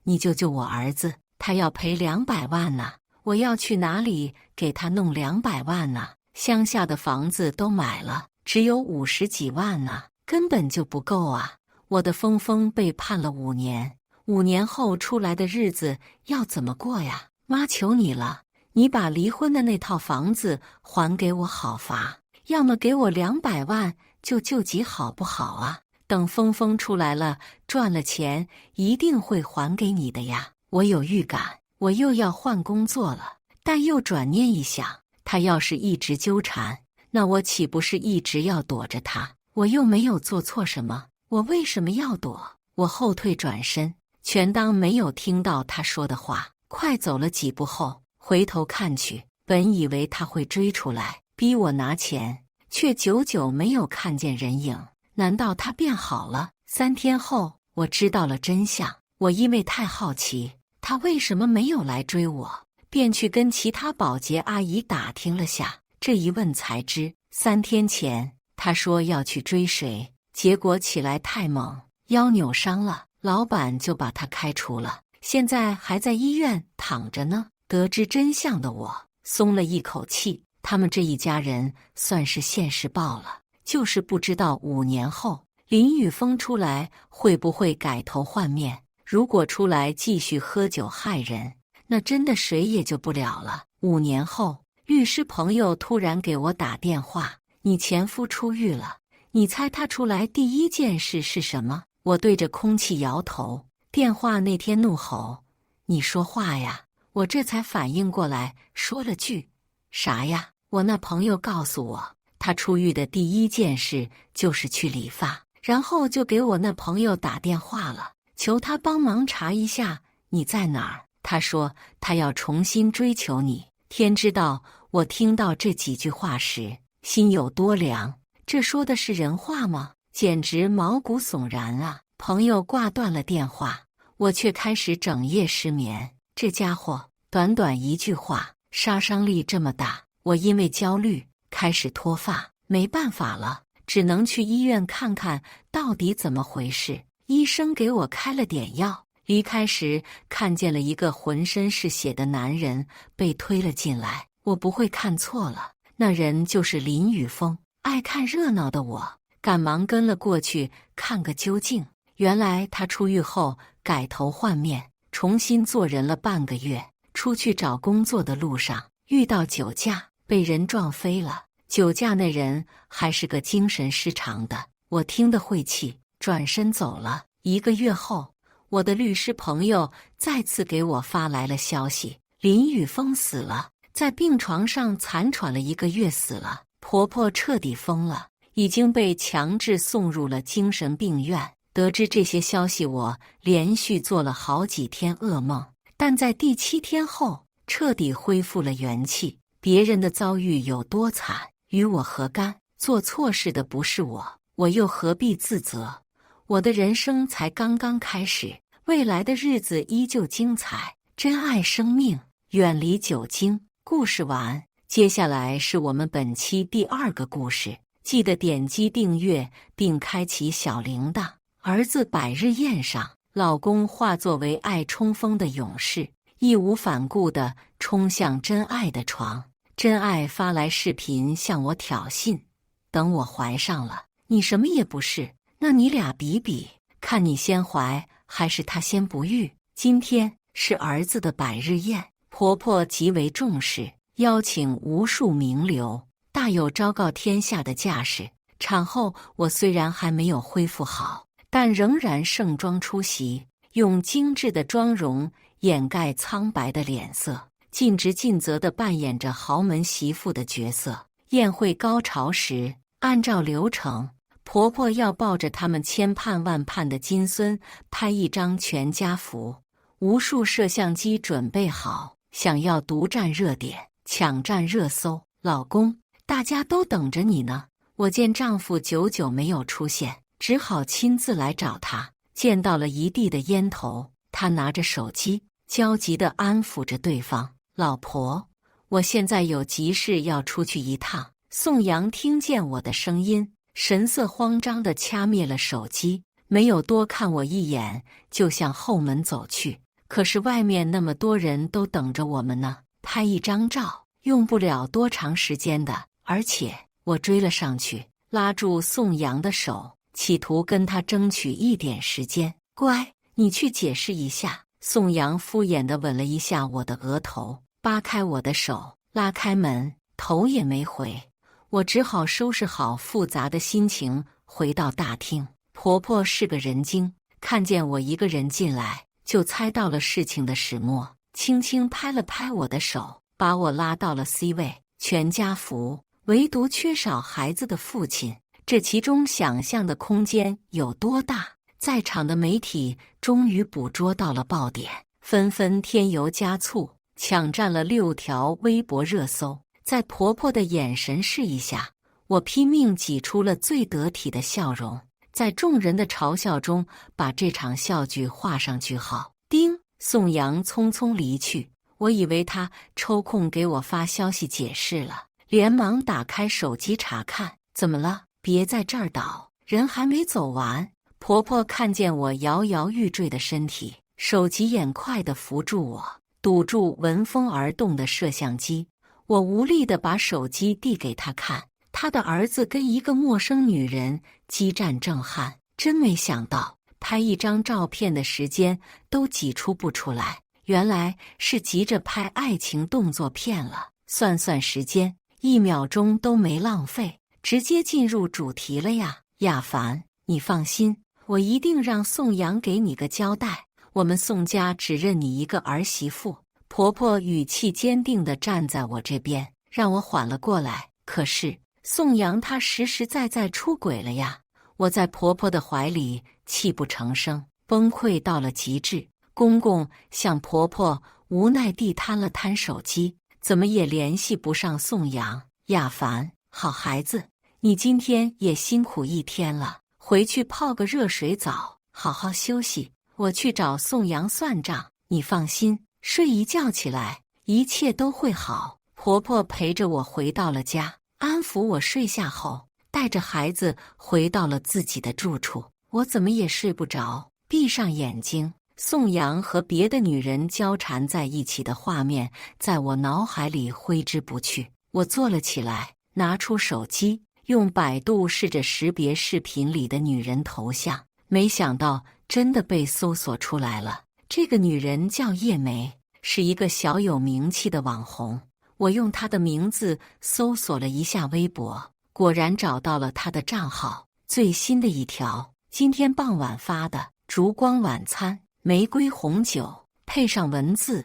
你救救我儿子，他要赔200万呢。”我要去哪里给他弄200万呢？乡下的房子都买了，只有50几万呢，根本就不够啊！我的峰峰被判了5年，5年后出来的日子要怎么过呀？妈，求你了，你把离婚的那套房子还给我好罚，要么给我200万就救急好不好啊？等峰峰出来了，赚了钱，一定会还给你的呀！我有预感，我又要换工作了，但又转念一想，他要是一直纠缠，那我岂不是一直要躲着他？我又没有做错什么，我为什么要躲？我后退转身，全当没有听到他说的话，快走了几步后，回头看去，本以为他会追出来逼我拿钱，却久久没有看见人影。难道他变好了？3天后，我知道了真相。我因为太好奇他为什么没有来追我，便去跟其他保洁阿姨打听了下。这一问才知，3天前他说要去追谁，结果起来太猛，腰扭伤了，老板就把他开除了，现在还在医院躺着呢。得知真相的我松了一口气，他们这一家人算是现世报了。就是不知道5年后林宇峰出来会不会改头换面。如果出来继续喝酒害人，那真的谁也救不了了。5年后，律师朋友突然给我打电话：“你前夫出狱了。”你猜他出来第一件事是什么？我对着空气摇头。电话那天怒吼：“你说话呀！”我这才反应过来，说了句：“啥呀？”我那朋友告诉我，他出狱的第一件事就是去理发，然后就给我那朋友打电话了，求他帮忙查一下你在哪儿。他说他要重新追求你。天知道我听到这几句话时心有多凉，这说的是人话吗？简直毛骨悚然啊！朋友挂断了电话，我却开始整夜失眠。这家伙短短一句话，杀伤力这么大。我因为焦虑开始脱发，没办法了，只能去医院看看到底怎么回事。医生给我开了点药，离开时看见了一个浑身是血的男人被推了进来。我不会看错了，那人就是林宇峰。爱看热闹的我赶忙跟了过去看个究竟。原来他出狱后改头换面，重新做人了半个月。出去找工作的路上遇到酒驾，被人撞飞了。酒驾那人还是个精神失常的，我听得晦气，转身走了。1个月后，我的律师朋友再次给我发来了消息，林宇峰死了，在病床上残喘了1个月死了。婆婆彻底疯了，已经被强制送入了精神病院。得知这些消息，我连续做了好几天噩梦，但在第7天后彻底恢复了元气。别人的遭遇有多惨，与我何干？做错事的不是我，我又何必自责？我的人生才刚刚开始，未来的日子依旧精彩。珍爱生命，远离酒精。故事完，接下来是我们本期第2个故事，记得点击订阅并开启小铃铛。儿子百日宴上，老公化作为爱冲锋的勇士，义无反顾地冲向真爱的床。真爱发来视频向我挑衅，等我怀上了，你什么也不是，那你俩比比，看你先怀还是他先不育。今天是儿子的百日宴，婆婆极为重视，邀请无数名流，大有昭告天下的架势。产后我虽然还没有恢复好，但仍然盛装出席，用精致的妆容掩盖苍白的脸色，尽职尽责地扮演着豪门媳妇的角色。宴会高潮时，按照流程，婆婆要抱着他们千盼万盼的金孙拍一张全家福，无数摄像机准备好，想要独占热点，抢占热搜。老公，大家都等着你呢。我见丈夫久久没有出现，只好亲自来找他。见到了一地的烟头，他拿着手机，焦急地安抚着对方。老婆，我现在有急事要出去一趟。宋阳听见我的声音，神色慌张地掐灭了手机，没有多看我一眼，就向后门走去。可是外面那么多人都等着我们呢，拍一张照用不了多长时间的。而且我追了上去，拉住宋阳的手，企图跟他争取一点时间。乖，你去解释一下。宋阳敷衍地吻了一下我的额头，扒开我的手，拉开门，头也没回。我只好收拾好复杂的心情，回到大厅。婆婆是个人精，看见我一个人进来，就猜到了事情的始末，轻轻拍了拍我的手，把我拉到了 C 位。全家福，唯独缺少孩子的父亲，这其中想象的空间有多大？在场的媒体终于捕捉到了爆点，纷纷添油加醋，抢占了6条微博热搜。在婆婆的眼神示意下，我拼命挤出了最得体的笑容，在众人的嘲笑中把这场笑剧画上句号。叮，宋阳匆匆离去，我以为他抽空给我发消息解释了，连忙打开手机查看。怎么了？别在这儿倒，人还没走完。婆婆看见我摇摇欲坠的身体，手急眼快地扶住我，堵住闻风而动的摄像机。我无力地把手机递给他看，他的儿子跟一个陌生女人激战正酣，真没想到拍一张照片的时间都挤出不出来，原来是急着拍爱情动作片了。算算时间，1秒钟都没浪费，直接进入主题了呀。亚凡，你放心，我一定让宋阳给你个交代，我们宋家只认你一个儿媳妇。婆婆语气坚定地站在我这边，让我缓了过来。可是宋阳他实实在在出轨了呀！我在婆婆的怀里泣不成声，崩溃到了极致。公公向婆婆无奈地摊了摊手机，怎么也联系不上宋阳。亚凡，好孩子，你今天也辛苦一天了，回去泡个热水澡，好好休息。我去找宋阳算账，你放心，睡一觉起来，一切都会好。婆婆陪着我回到了家，安抚我睡下后，带着孩子回到了自己的住处。我怎么也睡不着，闭上眼睛，宋阳和别的女人交缠在一起的画面在我脑海里挥之不去。我坐了起来，拿出手机，用百度试着识别视频里的女人头像，没想到真的被搜索出来了。这个女人叫叶梅，是一个小有名气的网红。我用她的名字搜索了一下微博，果然找到了她的账号。最新的一条，今天傍晚发的烛光晚餐，玫瑰红酒，配上文字，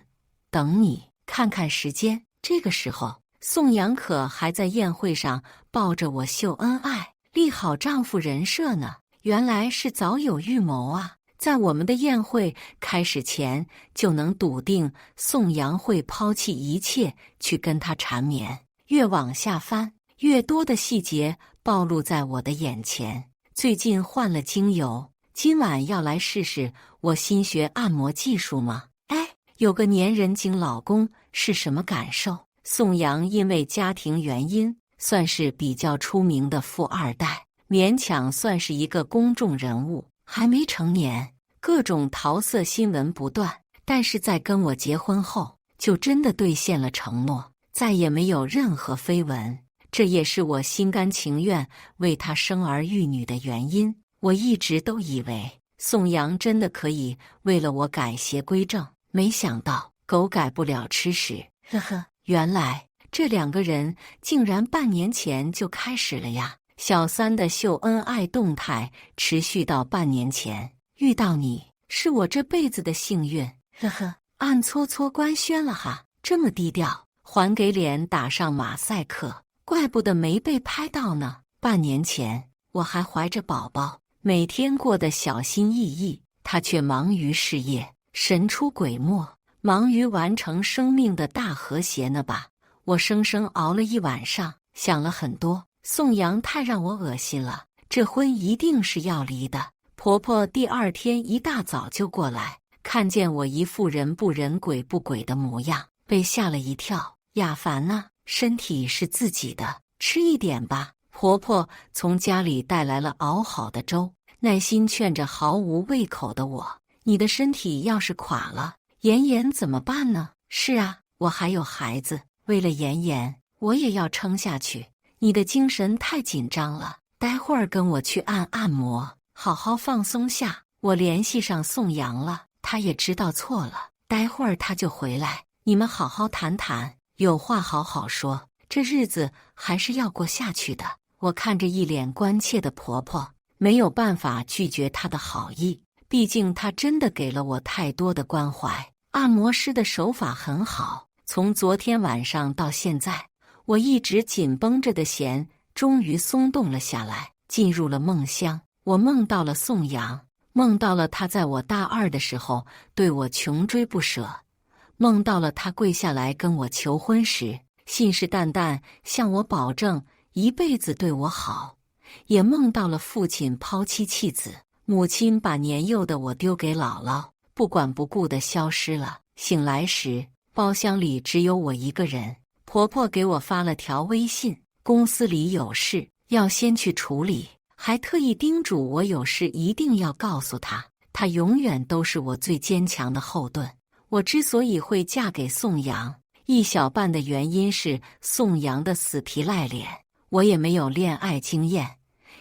等你。看看时间，这个时候宋阳可还在宴会上抱着我秀恩爱，立好丈夫人设呢。原来是早有预谋啊！在我们的宴会开始前，就能笃定宋阳会抛弃一切去跟他缠绵。越往下翻，越多的细节暴露在我的眼前。最近换了精油，今晚要来试试我新学按摩技术吗？哎，有个粘人精老公是什么感受？宋阳因为家庭原因，算是比较出名的富二代，勉强算是一个公众人物，还没成年，各种桃色新闻不断。但是在跟我结婚后，就真的兑现了承诺，再也没有任何绯闻。这也是我心甘情愿为他生儿育女的原因。我一直都以为宋阳真的可以为了我改邪归正，没想到狗改不了吃屎。呵呵，原来这两个人竟然半年前就开始了呀！小三的秀恩爱动态持续到半年前，遇到你是我这辈子的幸运。呵呵，暗搓搓官宣了哈，这么低调，还给脸打上马赛克，怪不得没被拍到呢。半年前我还怀着宝宝，每天过得小心翼翼，他却忙于事业，神出鬼没，忙于完成生命的大和谐呢吧。我生生熬了一晚上，想了很多。宋阳太让我恶心了，这婚一定是要离的。婆婆第二天一大早就过来，看见我一副人不人鬼不鬼的模样，被吓了一跳。亚凡呢，身体是自己的，吃一点吧。婆婆从家里带来了熬好的粥，耐心劝着毫无胃口的我，你的身体要是垮了，妍妍怎么办呢？是啊，我还有孩子，为了妍妍，我也要撑下去。你的精神太紧张了，待会儿跟我去按摩，好好放松下。我联系上宋阳了，他也知道错了，待会儿他就回来，你们好好谈谈，有话好好说，这日子还是要过下去的。我看着一脸关切的婆婆，没有办法拒绝她的好意，毕竟她真的给了我太多的关怀。按摩师的手法很好，从昨天晚上到现在，我一直紧绷着的弦终于松动了下来，进入了梦乡。我梦到了宋阳，梦到了他在我大二的时候对我穷追不舍，梦到了他跪下来跟我求婚时，信誓旦旦向我保证一辈子对我好，也梦到了父亲抛妻弃子，母亲把年幼的我丢给姥姥，不管不顾地消失了。醒来时，包厢里只有我一个人。婆婆给我发了条微信，公司里有事要先去处理，还特意叮嘱我有事一定要告诉她，她永远都是我最坚强的后盾。我之所以会嫁给宋阳，一小半的原因是宋阳的死皮赖脸，我也没有恋爱经验；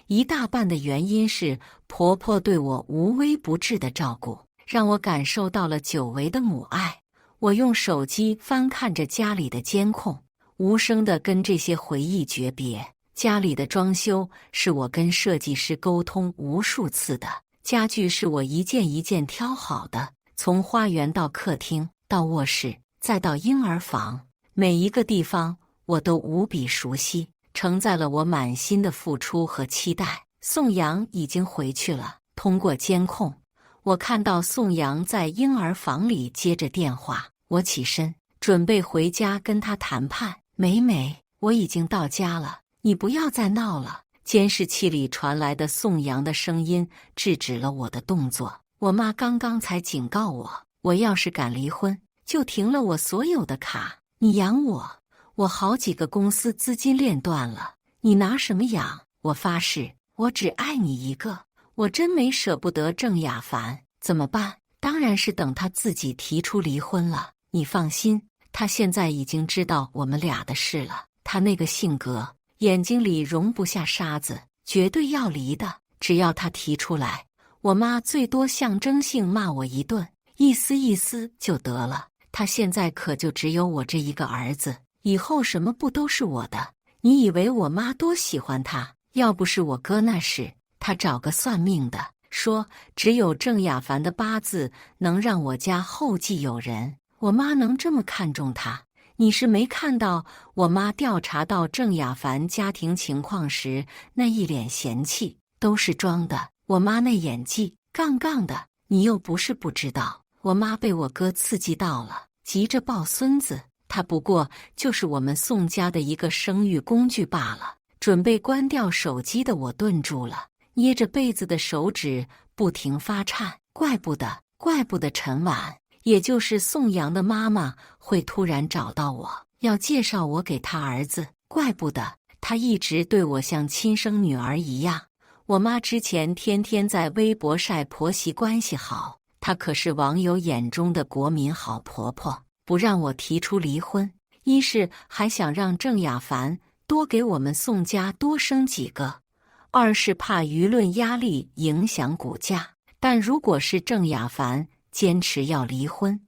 一大半的原因是婆婆对我无微不至的照顾，让我感受到了久违的母爱。我用手机翻看着家里的监控，无声地跟这些回忆诀别。家里的装修是我跟设计师沟通无数次的，家具是我一件一件挑好的，从花园到客厅，到卧室，再到婴儿房，每一个地方我都无比熟悉，承载了我满心的付出和期待。宋阳已经回去了，通过监控，我看到宋阳在婴儿房里接着电话。我起身准备回家跟他谈判。美美，我已经到家了，你不要再闹了。监视器里传来的宋阳的声音制止了我的动作。我妈刚刚才警告我，我要是敢离婚，就停了我所有的卡。你养我好几个公司资金链断了，你拿什么养？我发誓，我只爱你一个。我真没舍不得郑亚凡，怎么办？当然是等他自己提出离婚了。你放心，他现在已经知道我们俩的事了。他那个性格，眼睛里容不下沙子，绝对要离的。只要他提出来，我妈最多象征性骂我一顿，意思意思就得了。他现在可就只有我这一个儿子，以后什么不都是我的？你以为我妈多喜欢他？要不是我哥那事，他找个算命的，说只有郑雅凡的八字能让我家后继有人。我妈能这么看重他？你是没看到我妈调查到郑雅凡家庭情况时那一脸嫌弃，都是装的。我妈那演技杠杠的，你又不是不知道。我妈被我哥刺激到了，急着抱孙子。他不过就是我们宋家的一个生育工具罢了。准备关掉手机的我顿住了，捏着被子的手指不停发颤。怪不得陈婉，也就是宋阳的妈妈会突然找到我，要介绍我给他儿子。怪不得她一直对我像亲生女儿一样。我妈之前天天在微博晒婆媳关系好，她可是网友眼中的国民好婆婆。不让我提出离婚，一是还想让郑雅凡多给我们宋家多生几个，二是怕舆论压力影响股价。但如果是郑雅凡坚持要离婚，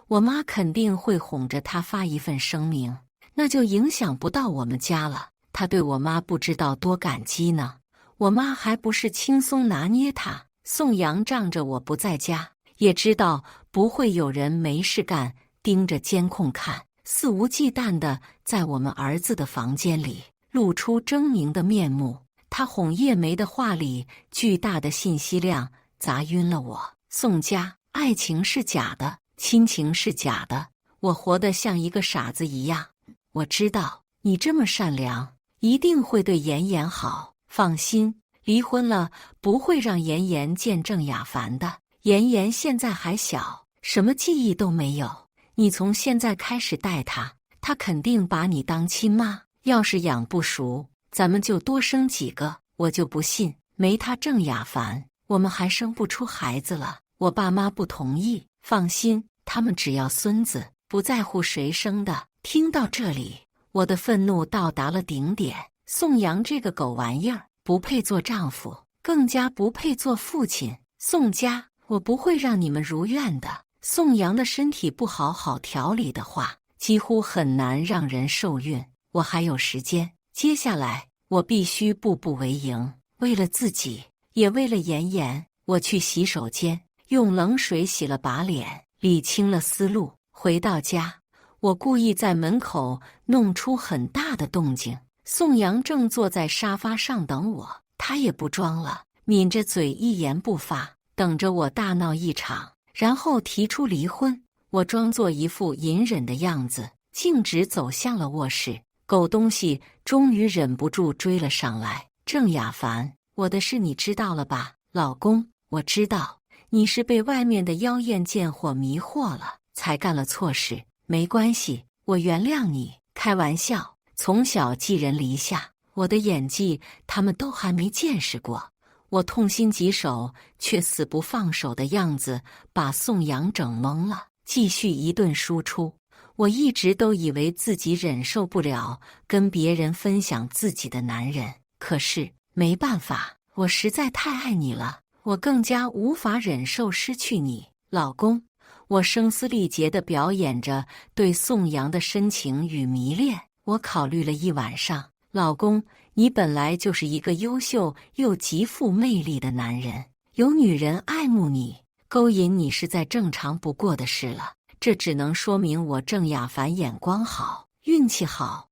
我妈肯定会哄着他发一份声明，那就影响不到我们家了。他对我妈不知道多感激呢，我妈还不是轻松拿捏他。宋阳仗着我不在家，也知道不会有人没事干盯着监控看，肆无忌惮地在我们儿子的房间里露出狰狞的面目。他哄叶梅的话里巨大的信息量砸晕了我。宋家爱情是假的，亲情是假的，我活得像一个傻子一样。我知道你这么善良，一定会对妍妍好。放心，离婚了不会让妍妍见郑雅凡的。妍妍现在还小，什么记忆都没有。你从现在开始带他，他肯定把你当亲妈。要是养不熟，咱们就多生几个。我就不信没他郑雅凡，我们还生不出孩子了。我爸妈不同意。放心，他们只要孙子，不在乎谁生的。听到这里，我的愤怒到达了顶点。宋阳这个狗玩意儿，不配做丈夫，更加不配做父亲。宋家，我不会让你们如愿的。宋阳的身体不好好调理的话，几乎很难让人受孕。我还有时间，接下来我必须步步为营，为了自己，也为了妍妍。我去洗手间，用冷水洗了把脸，理清了思路。回到家，我故意在门口弄出很大的动静。宋阳正坐在沙发上等我，他也不装了，抿着嘴一言不发，等着我大闹一场。然后提出离婚，我装作一副隐忍的样子，径直走向了卧室。狗东西终于忍不住追了上来。郑雅凡，我的事你知道了吧？老公，我知道，你是被外面的妖艳贱货迷惑了，才干了错事。没关系，我原谅你。开玩笑，从小寄人篱下，我的演技他们都还没见识过。我痛心疾首却死不放手的样子把宋阳整懵了，继续一顿输出。我一直都以为自己忍受不了跟别人分享自己的男人，可是没办法，我实在太爱你了，我更加无法忍受失去你。老公，我声嘶力竭地表演着对宋阳的深情与迷恋。我考虑了一晚上，老公，你本来就是一个优秀又极富魅力的男人，有女人爱慕你，勾引你是再正常不过的事了。这只能说明我郑雅凡眼光好，运气好。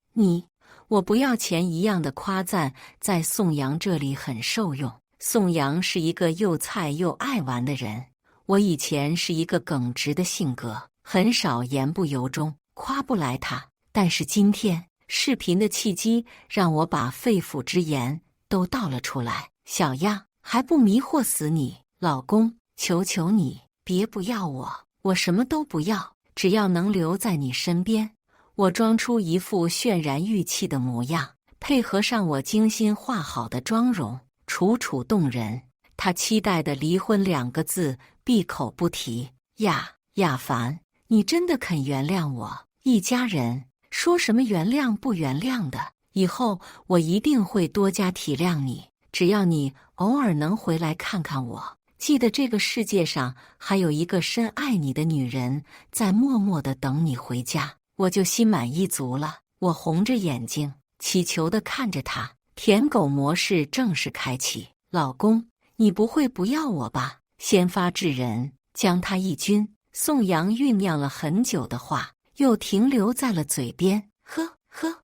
我不要钱一样的夸赞在宋阳这里很受用。宋阳是一个又菜又爱玩的人，我以前是一个耿直的性格，很少言不由衷，夸不来他。但是今天视频的契机让我把肺腑之言都道了出来。小样，还不迷惑死你？老公，求求你别不要我什么都不要，只要能留在你身边。我装出一副渲然欲泣的模样，配合上我精心画好的妆容，楚楚动人。他期待的离婚2个字闭口不提。亚凡，你真的肯原谅我？一家人说什么原谅不原谅的，以后我一定会多加体谅你，只要你偶尔能回来看看我，记得这个世界上还有一个深爱你的女人在默默地等你回家，我就心满意足了。我红着眼睛，祈求地看着他，舔狗模式正式开启。老公，你不会不要我吧？先发制人，将他一军。宋阳酝酿了很久的话，又停留在了嘴边。呵呵，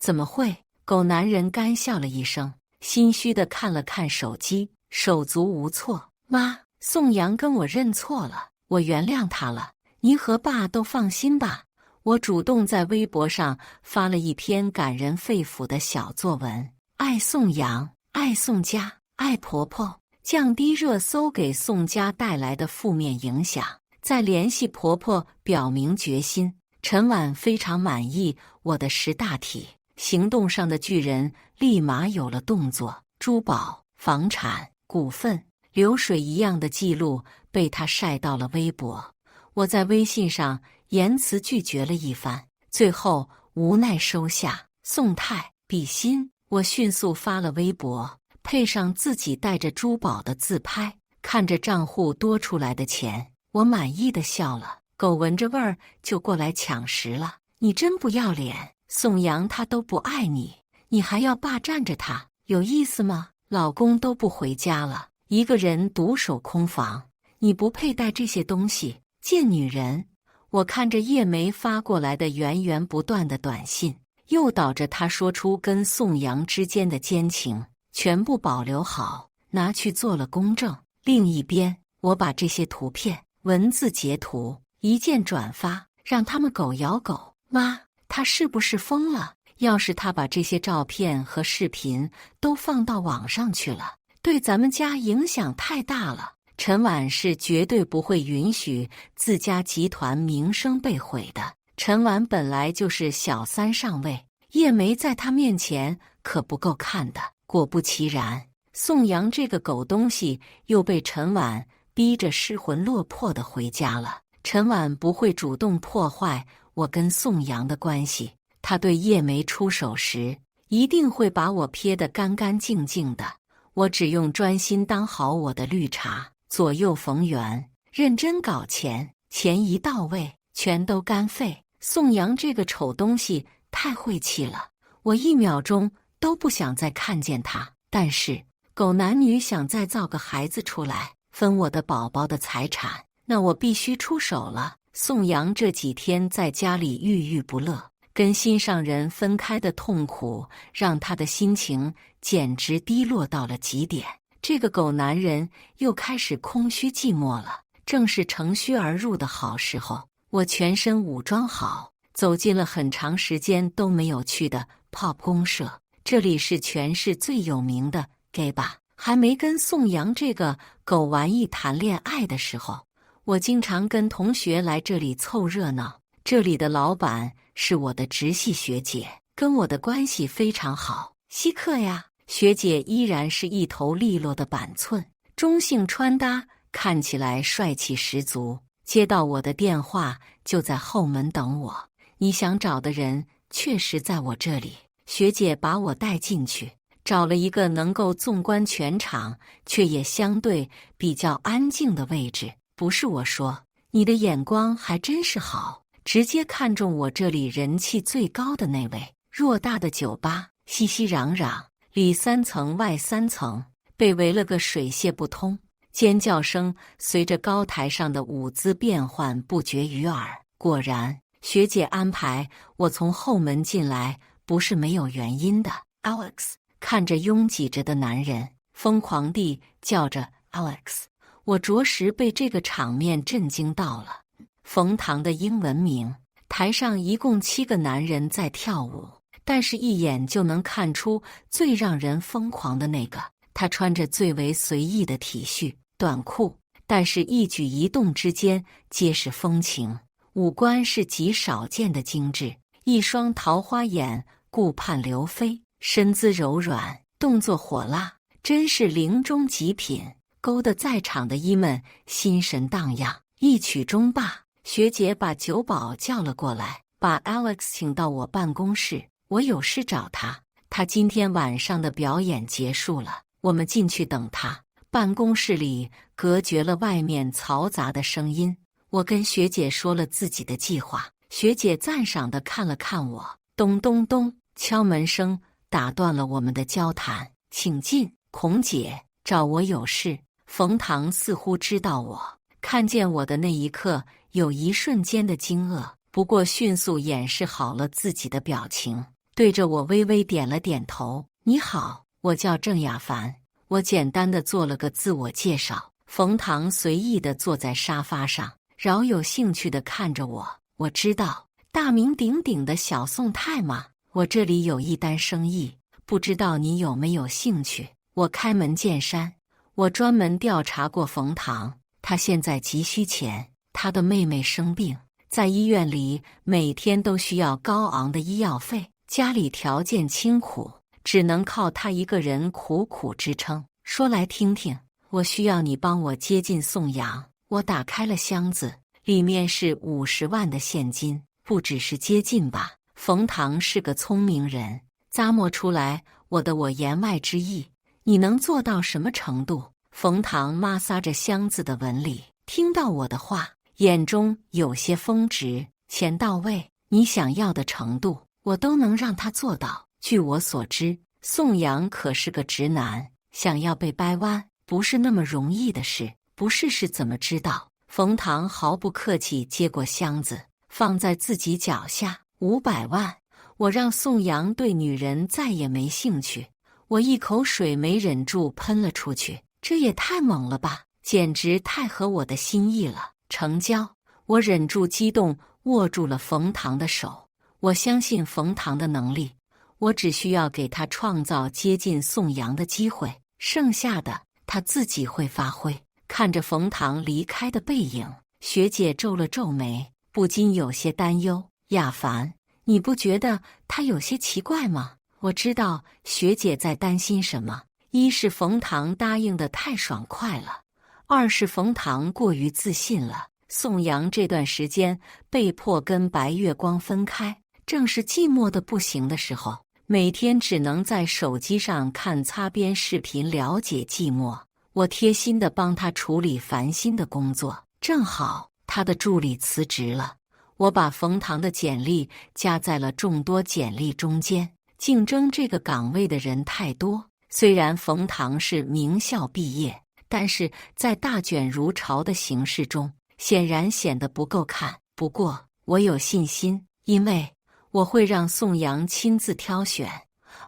怎么会？狗男人干笑了一声，心虚地看了看手机，手足无措。妈，宋阳跟我认错了，我原谅他了，你和爸都放心吧。我主动在微博上发了一篇感人肺腑的小作文，爱宋阳，爱宋家，爱婆婆，降低热搜给宋家带来的负面影响，再联系婆婆表明决心。陈婉非常满意我的识大体，行动上的巨人立马有了动作，珠宝、房产、股份，流水一样的记录被他晒到了微博。我在微信上言辞拒绝了一番，最后无奈收下。宋太，比心。我迅速发了微博，配上自己带着珠宝的自拍，看着账户多出来的钱，我满意的笑了。狗闻着味儿就过来抢食了，你真不要脸！宋阳他都不爱你，你还要霸占着他，有意思吗？老公都不回家了，一个人独守空房，你不配带这些东西，贱女人！我看着叶梅发过来的源源不断的短信，诱导着他说出跟宋阳之间的奸情，全部保留好，拿去做了公证。另一边，我把这些图片、文字截图一键转发，让他们狗咬狗。妈，他是不是疯了？要是他把这些照片和视频都放到网上去了，对咱们家影响太大了。陈婉是绝对不会允许自家集团名声被毁的。陈婉本来就是小三上位，叶梅在他面前可不够看的。果不其然，宋阳这个狗东西又被陈婉逼着失魂落魄的回家了。陈婉不会主动破坏我跟宋阳的关系，他对叶梅出手时一定会把我撇得干干净净的。我只用专心当好我的绿茶，左右逢源，认真搞钱，钱一到位，全都干废。宋阳这个丑东西太晦气了，我一秒钟都不想再看见他。但是狗男女想再造个孩子出来，分我的宝宝的财产，那我必须出手了。宋阳这几天在家里郁郁不乐，跟心上人分开的痛苦让他的心情简直低落到了极点。这个狗男人又开始空虚寂寞了，正是乘虚而入的好时候。我全身武装好，走进了很长时间都没有去的 Pop 公社，这里是全市最有名的 gay 吧。还没跟宋阳这个狗玩意谈恋爱的时候，我经常跟同学来这里凑热闹。这里的老板是我的直系学姐，跟我的关系非常好。稀客呀，学姐依然是一头利落的板寸，中性穿搭，看起来帅气十足。接到我的电话，就在后门等我。你想找的人确实在我这里。学姐把我带进去，找了一个能够纵观全场，却也相对比较安静的位置。不是我说，你的眼光还真是好，直接看中我这里人气最高的那位。偌大的酒吧，熙熙攘攘，里3层外3层，被围了个水泄不通。尖叫声随着高台上的舞姿变换不绝于耳。果然，学姐安排我从后门进来不是没有原因的。Alex 看着拥挤着的男人，疯狂地叫着 Alex。我着实被这个场面震惊到了。冯唐的英文名，台上一共7个男人在跳舞，但是一眼就能看出最让人疯狂的那个。他穿着最为随意的 T 恤短裤，但是一举一动之间皆是风情，五官是极少见的精致，一双桃花眼顾盼流飞，身姿柔软，动作火辣，真是零中极品，勾得在场的姨们心神荡漾。一曲终罢，学姐把酒保叫了过来，把 Alex 请到我办公室。我有事找他。他今天晚上的表演结束了，我们进去等他。办公室里隔绝了外面嘈杂的声音。我跟学姐说了自己的计划，学姐赞赏地看了看我。咚咚咚，敲门声打断了我们的交谈。请进，孔姐，找我有事。冯唐似乎知道我，看见我的那一刻，有一瞬间的惊愕，不过迅速掩饰好了自己的表情，对着我微微点了点头。你好，我叫郑雅凡。我简单的做了个自我介绍。冯唐随意地坐在沙发上，饶有兴趣地看着我。我知道，大名鼎鼎的小宋太吗？我这里有一单生意，不知道你有没有兴趣？我开门见山。我专门调查过冯唐，他现在急需钱。他的妹妹生病，在医院里每天都需要高昂的医药费，家里条件清苦，只能靠他一个人苦苦支撑。说来听听，我需要你帮我接近宋阳。我打开了箱子，里面是50万的现金。不只是接近吧？冯唐是个聪明人，咂摸出来我言外之意。你能做到什么程度？冯唐摩挲着箱子的纹理，听到我的话，眼中有些风直。钱到位，你想要的程度，我都能让他做到。据我所知，宋阳可是个直男，想要被掰弯，不是那么容易的事。不试试怎么知道？冯唐毫不客气接过箱子，放在自己脚下。500万，我让宋阳对女人再也没兴趣。我一口水没忍住喷了出去，这也太猛了吧，简直太合我的心意了。成交！我忍住激动，握住了冯唐的手。我相信冯唐的能力，我只需要给他创造接近宋阳的机会，剩下的他自己会发挥。看着冯唐离开的背影，学姐皱了皱眉，不禁有些担忧。亚凡，你不觉得他有些奇怪吗？我知道学姐在担心什么，一是冯唐答应得太爽快了，二是冯唐过于自信了。宋阳这段时间被迫跟白月光分开，正是寂寞的不行的时候，每天只能在手机上看擦边视频了解寂寞。我贴心地帮他处理烦心的工作，正好他的助理辞职了，我把冯唐的简历加在了众多简历中间。竞争这个岗位的人太多，虽然冯唐是名校毕业，但是在大卷如潮的形势中，显然显得不够看。不过我有信心，因为我会让宋阳亲自挑选，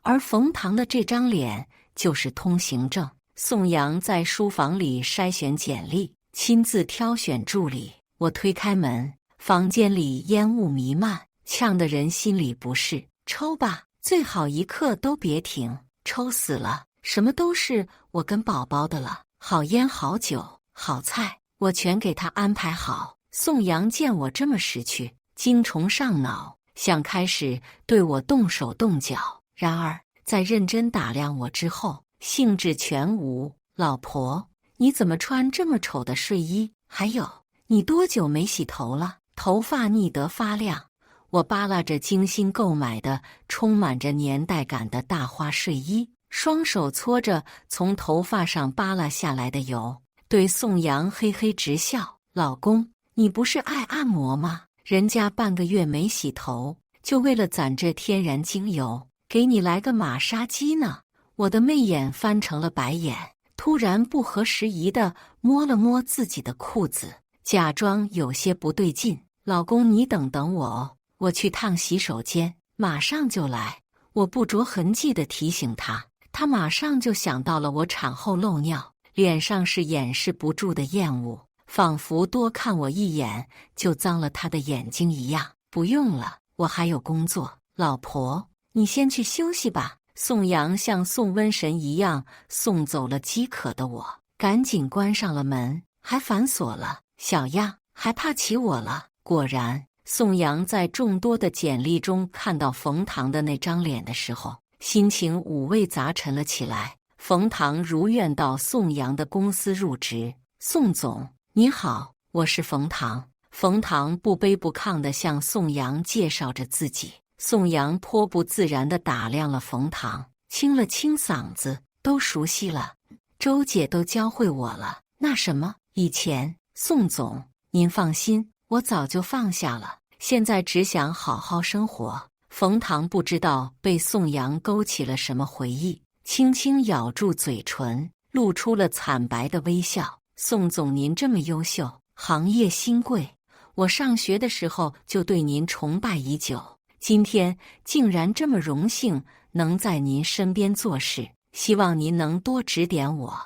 而冯唐的这张脸就是通行证。宋阳在书房里筛选简历，亲自挑选助理。我推开门，房间里烟雾弥漫，呛得人心里不适。抽吧，最好一刻都别停，抽死了，什么都是我跟宝宝的了。好烟好酒好菜，我全给他安排好。宋阳见我这么识趣，精虫上脑，想开始对我动手动脚。然而在认真打量我之后，兴致全无。老婆，你怎么穿这么丑的睡衣？还有，你多久没洗头了？头发腻得发亮。我扒拉着精心购买的充满着年代感的大花睡衣，双手搓着从头发上扒拉下来的油，对宋阳嘿嘿直笑。老公，你不是爱按摩吗？人家半个月没洗头，就为了攒这天然精油，给你来个马杀鸡呢。我的媚眼翻成了白眼，突然不合时宜地摸了摸自己的裤子，假装有些不对劲。老公，你等等我哦，我去趟洗手间，马上就来。我不着痕迹地提醒他，他马上就想到了我产后漏尿，脸上是掩饰不住的厌恶，仿佛多看我一眼就脏了他的眼睛一样。不用了，我还有工作。老婆，你先去休息吧。宋阳像送瘟神一样送走了饥渴的我，赶紧关上了门，还反锁了。小样，还怕起我了？果然，宋阳在众多的简历中看到冯唐的那张脸的时候，心情五味杂陈了起来。冯唐如愿到宋阳的公司入职。宋总，你好，我是冯唐。冯唐不卑不亢地向宋阳介绍着自己。宋阳颇不自然地打量了冯唐，清了清嗓子：“都熟悉了，周姐都教会我了。那什么，以前，宋总，您放心，我早就放下了，现在只想好好生活。”冯唐不知道被宋阳勾起了什么回忆，轻轻咬住嘴唇，露出了惨白的微笑。宋总，您这么优秀，行业新贵，我上学的时候就对您崇拜已久，今天竟然这么荣幸能在您身边做事，希望您能多指点我。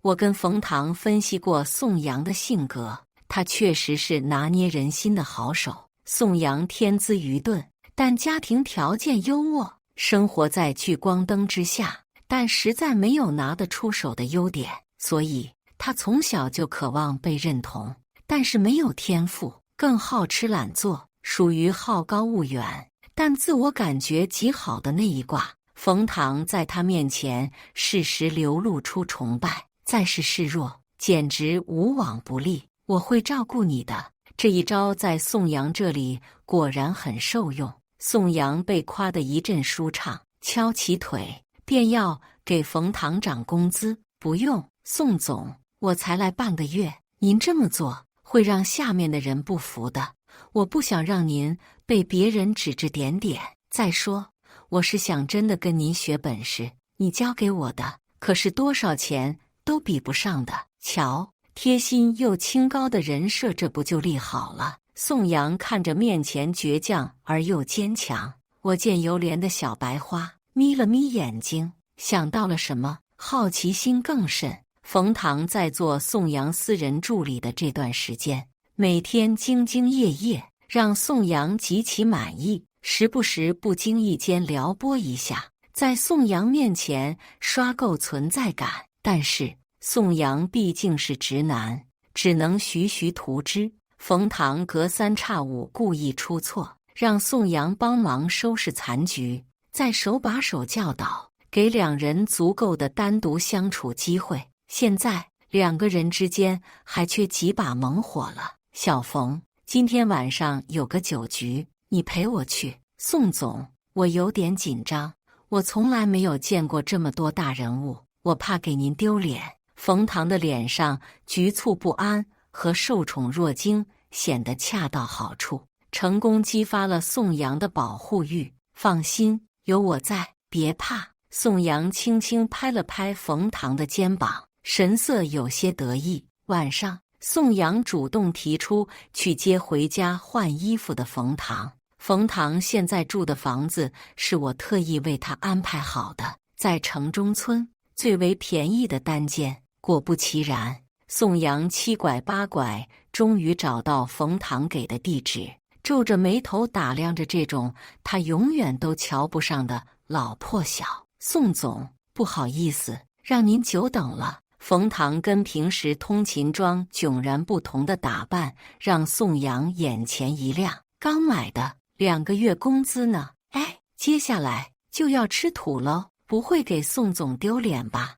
我跟冯唐分析过宋阳的性格，他确实是拿捏人心的好手。宋阳天资愚钝，但家庭条件优渥，生活在聚光灯之下，但实在没有拿得出手的优点，所以他从小就渴望被认同，但是没有天赋，更好吃懒做，属于好高骛远，但自我感觉极好的那一挂。冯唐在他面前适时流露出崇拜，再是示弱，简直无往不利。我会照顾你的。这一招在宋阳这里果然很受用。宋阳被夸得一阵舒畅，翘起腿便要给冯唐涨工资。不用，宋总，我才来半个月，您这么做会让下面的人不服的。我不想让您被别人指指点点。再说，我是想真的跟您学本事，你教给我的可是多少钱都比不上的。瞧，贴心又清高的人设，这不就立好了？宋阳看着面前倔强而又坚强、我见犹怜的小白花，眯了眯眼睛，想到了什么，好奇心更甚。冯唐在做宋阳私人助理的这段时间，每天兢兢业业，让宋阳极其满意，时不时不经意间撩拨一下，在宋阳面前刷够存在感。但是宋阳毕竟是直男，只能徐徐图之。冯唐隔三差五故意出错，让宋阳帮忙收拾残局，再手把手教导，给两人足够的单独相处机会。现在两个人之间还缺几把猛火了。小冯，今天晚上有个酒局，你陪我去。宋总，我有点紧张，我从来没有见过这么多大人物，我怕给您丢脸。冯唐的脸上局促不安和受宠若惊显得恰到好处，成功激发了宋阳的保护欲。放心，有我在，别怕。宋阳轻轻拍了拍冯唐的肩膀，神色有些得意。晚上，宋阳主动提出去接回家换衣服的冯唐。冯唐现在住的房子是我特意为他安排好的，在城中村最为便宜的单间。果不其然，宋阳七拐八拐，终于找到冯唐给的地址，皱着眉头打量着这种他永远都瞧不上的老破小。宋总，不好意思，让您久等了。冯唐跟平时通勤装迥然不同的打扮，让宋阳眼前一亮。刚买的，2个月工资呢？哎，接下来就要吃土喽，不会给宋总丢脸吧？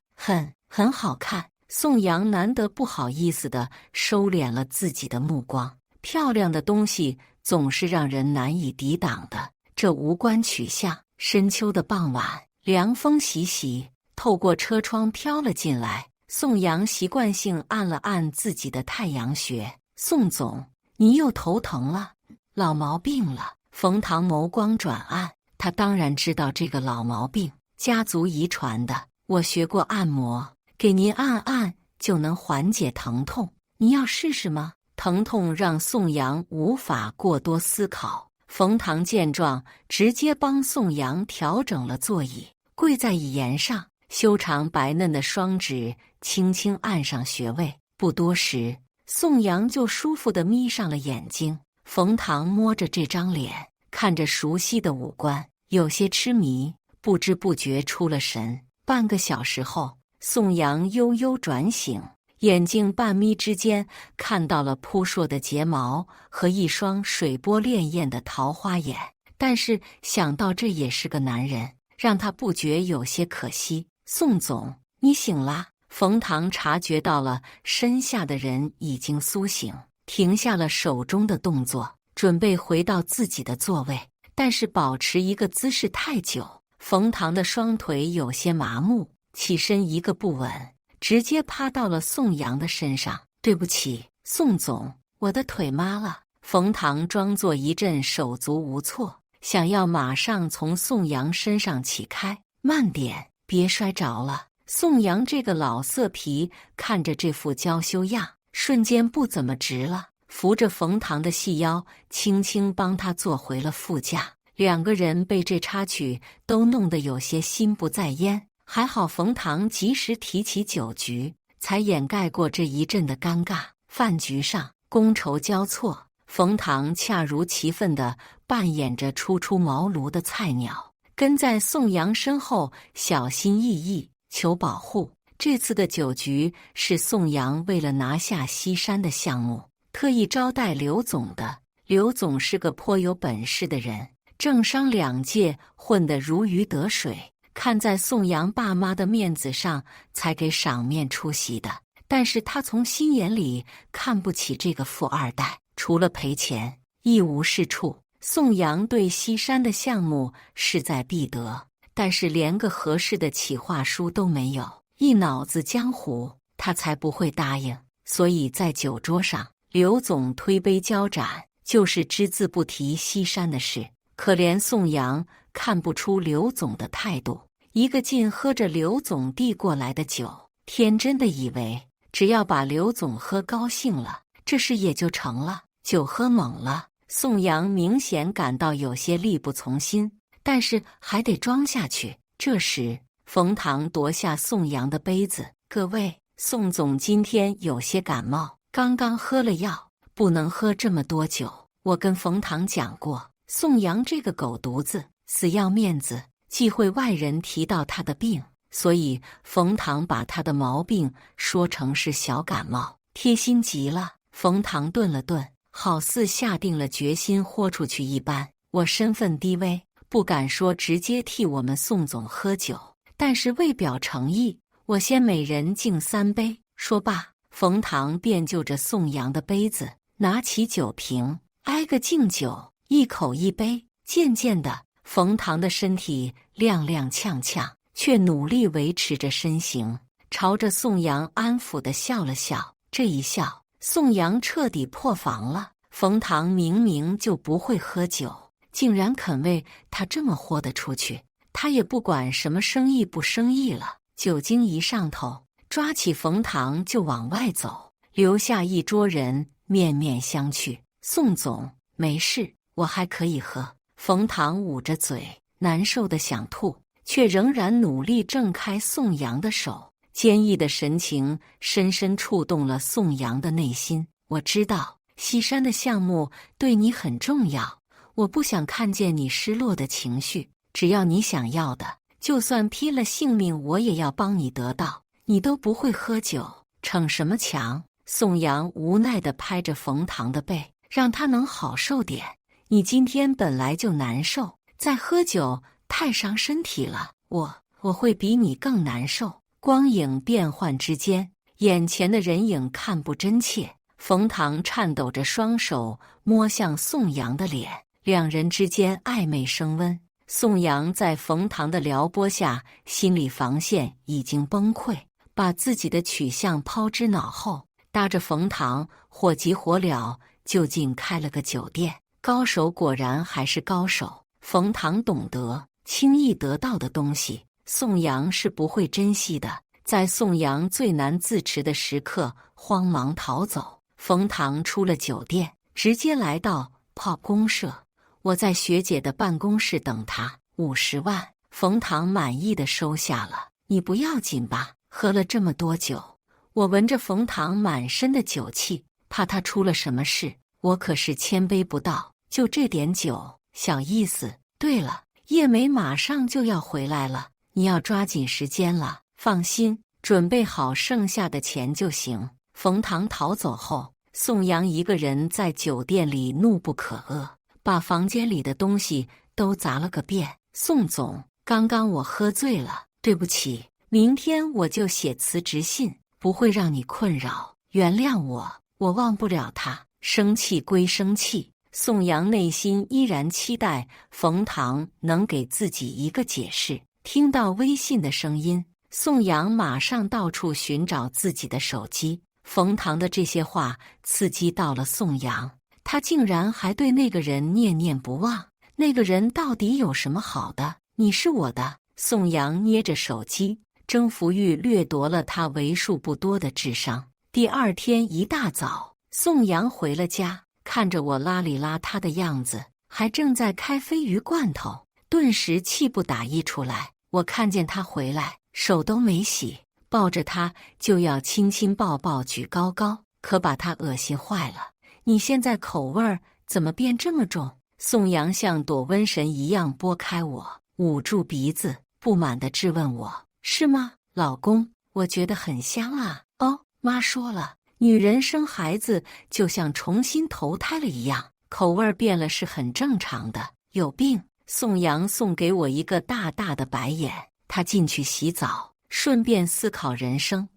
很好看。宋阳难得不好意思地收敛了自己的目光，漂亮的东西总是让人难以抵挡的，这无关取向。深秋的傍晚，凉风习习，透过车窗飘了进来。宋阳习惯性按了按自己的太阳穴。宋总，你又头疼了？老毛病了。冯唐眸光转暗，他当然知道这个老毛病，家族遗传的。我学过按摩，给您按按就能缓解疼痛，你要试试吗？疼痛让宋阳无法过多思考。冯唐见状，直接帮宋阳调整了座椅，跪在椅沿上，修长白嫩的双指轻轻按上穴位。不多时，宋阳就舒服地眯上了眼睛。冯唐摸着这张脸，看着熟悉的五官，有些痴迷，不知不觉出了神。半个小时后，宋阳悠悠转醒，眼睛半眯之间看到了扑朔的睫毛和一双水波潋滟的桃花眼，但是想到这也是个男人，让他不觉有些可惜。宋总，你醒啦？冯唐察觉到了身下的人已经苏醒，停下了手中的动作，准备回到自己的座位。但是保持一个姿势太久，冯唐的双腿有些麻木，起身一个不稳，直接趴到了宋阳的身上。对不起，宋总，我的腿麻了。冯唐装作一阵手足无措，想要马上从宋阳身上起开。慢点，别摔着了。宋阳这个老色皮看着这副娇羞样，瞬间不怎么直了，扶着冯唐的细腰，轻轻帮他坐回了副驾。两个人被这插曲都弄得有些心不在焉，还好冯唐及时提起酒局，才掩盖过这一阵的尴尬。饭局上觥筹交错，冯唐恰如其分地扮演着初出茅庐的菜鸟，跟在宋阳身后小心翼翼求保护。这次的酒局是宋阳为了拿下西山的项目，特意招待刘总的。刘总是个颇有本事的人，政商两界混得如鱼得水，看在宋阳爸妈的面子上才给赏面出席的。但是他从心眼里看不起这个富二代，除了赔钱一无是处。宋阳对西山的项目势在必得，但是连个合适的企划书都没有，一脑子江湖，他才不会答应。所以在酒桌上，刘总推杯交盏，就是只字不提西山的事。可怜宋阳看不出刘总的态度，一个劲喝着刘总递过来的酒，天真的以为只要把刘总喝高兴了，这事也就成了。酒喝猛了，宋阳明显感到有些力不从心，但是还得装下去。这时冯唐夺下宋阳的杯子，各位，宋总今天有些感冒，刚刚喝了药，不能喝这么多酒。我跟冯唐讲过，宋阳这个狗犊子死要面子，忌讳外人提到他的病，所以冯唐把他的毛病说成是小感冒，贴心极了。冯唐顿了顿，好似下定了决心豁出去一般。我身份低微，不敢说直接替我们宋总喝酒，但是为表诚意，我先每人敬3杯。说罢，冯唐便就着宋阳的杯子，拿起酒瓶，挨个敬酒，一口一杯。渐渐的，冯唐的身体踉踉跄跄，却努力维持着身形，朝着宋阳安抚地笑了笑。这一笑，宋阳彻底破防了。冯唐明明就不会喝酒，竟然肯为他这么豁得出去。他也不管什么生意不生意了，酒精一上头，抓起冯唐就往外走，留下一桌人面面相觑。宋总，没事，我还可以喝。冯唐捂着嘴，难受的想吐，却仍然努力挣开宋阳的手。坚毅的神情深深触动了宋阳的内心。我知道西山的项目对你很重要，我不想看见你失落的情绪，只要你想要的，就算拼了性命我也要帮你得到。你都不会喝酒，逞什么强？宋阳无奈地拍着冯唐的背，让他能好受点。你今天本来就难受，再喝酒太伤身体了，我会比你更难受。光影变幻之间，眼前的人影看不真切。冯唐颤抖着双手摸向宋阳的脸，两人之间暧昧升温。宋阳在冯唐的撩拨下，心理防线已经崩溃，把自己的取向抛之脑后，搭着冯唐火急火燎就近开了个酒店。高手果然还是高手，冯唐懂得轻易得到的东西，宋阳是不会珍惜的。在宋阳最难自持的时刻，慌忙逃走。冯唐出了酒店，直接来到炮公社。我在学姐的办公室等她，50万。冯唐满意的收下了。你不要紧吧？喝了这么多酒。我闻着冯唐满身的酒气，怕他出了什么事。我可是千杯不到，就这点酒，小意思。对了，叶梅马上就要回来了，你要抓紧时间了。放心，准备好剩下的钱就行。冯唐逃走后，宋阳一个人在酒店里怒不可遏，把房间里的东西都砸了个遍。宋总，刚刚我喝醉了，对不起，明天我就写辞职信，不会让你困扰，原谅我，我忘不了他。生气归生气，宋阳内心依然期待冯唐能给自己一个解释。听到微信的声音，宋阳马上到处寻找自己的手机。冯唐的这些话刺激到了宋阳，他竟然还对那个人念念不忘。那个人到底有什么好的？你是我的。宋阳捏着手机，征服欲掠夺了他为数不多的智商。第二天一大早，宋阳回了家，看着我邋里邋遢的样子，还正在开鲱鱼罐头，顿时气不打一处来。我看见他回来，手都没洗，抱着他就要亲亲抱抱举高高，可把他恶心坏了。你现在口味儿怎么变这么重？宋阳像躲瘟神一样拨开我，捂住鼻子，不满地质问我：是吗，老公？我觉得很香啊。哦，妈说了，女人生孩子就像重新投胎了一样，口味变了是很正常的。有病！宋阳送给我一个大大的白眼。他进去洗澡，顺便思考人生。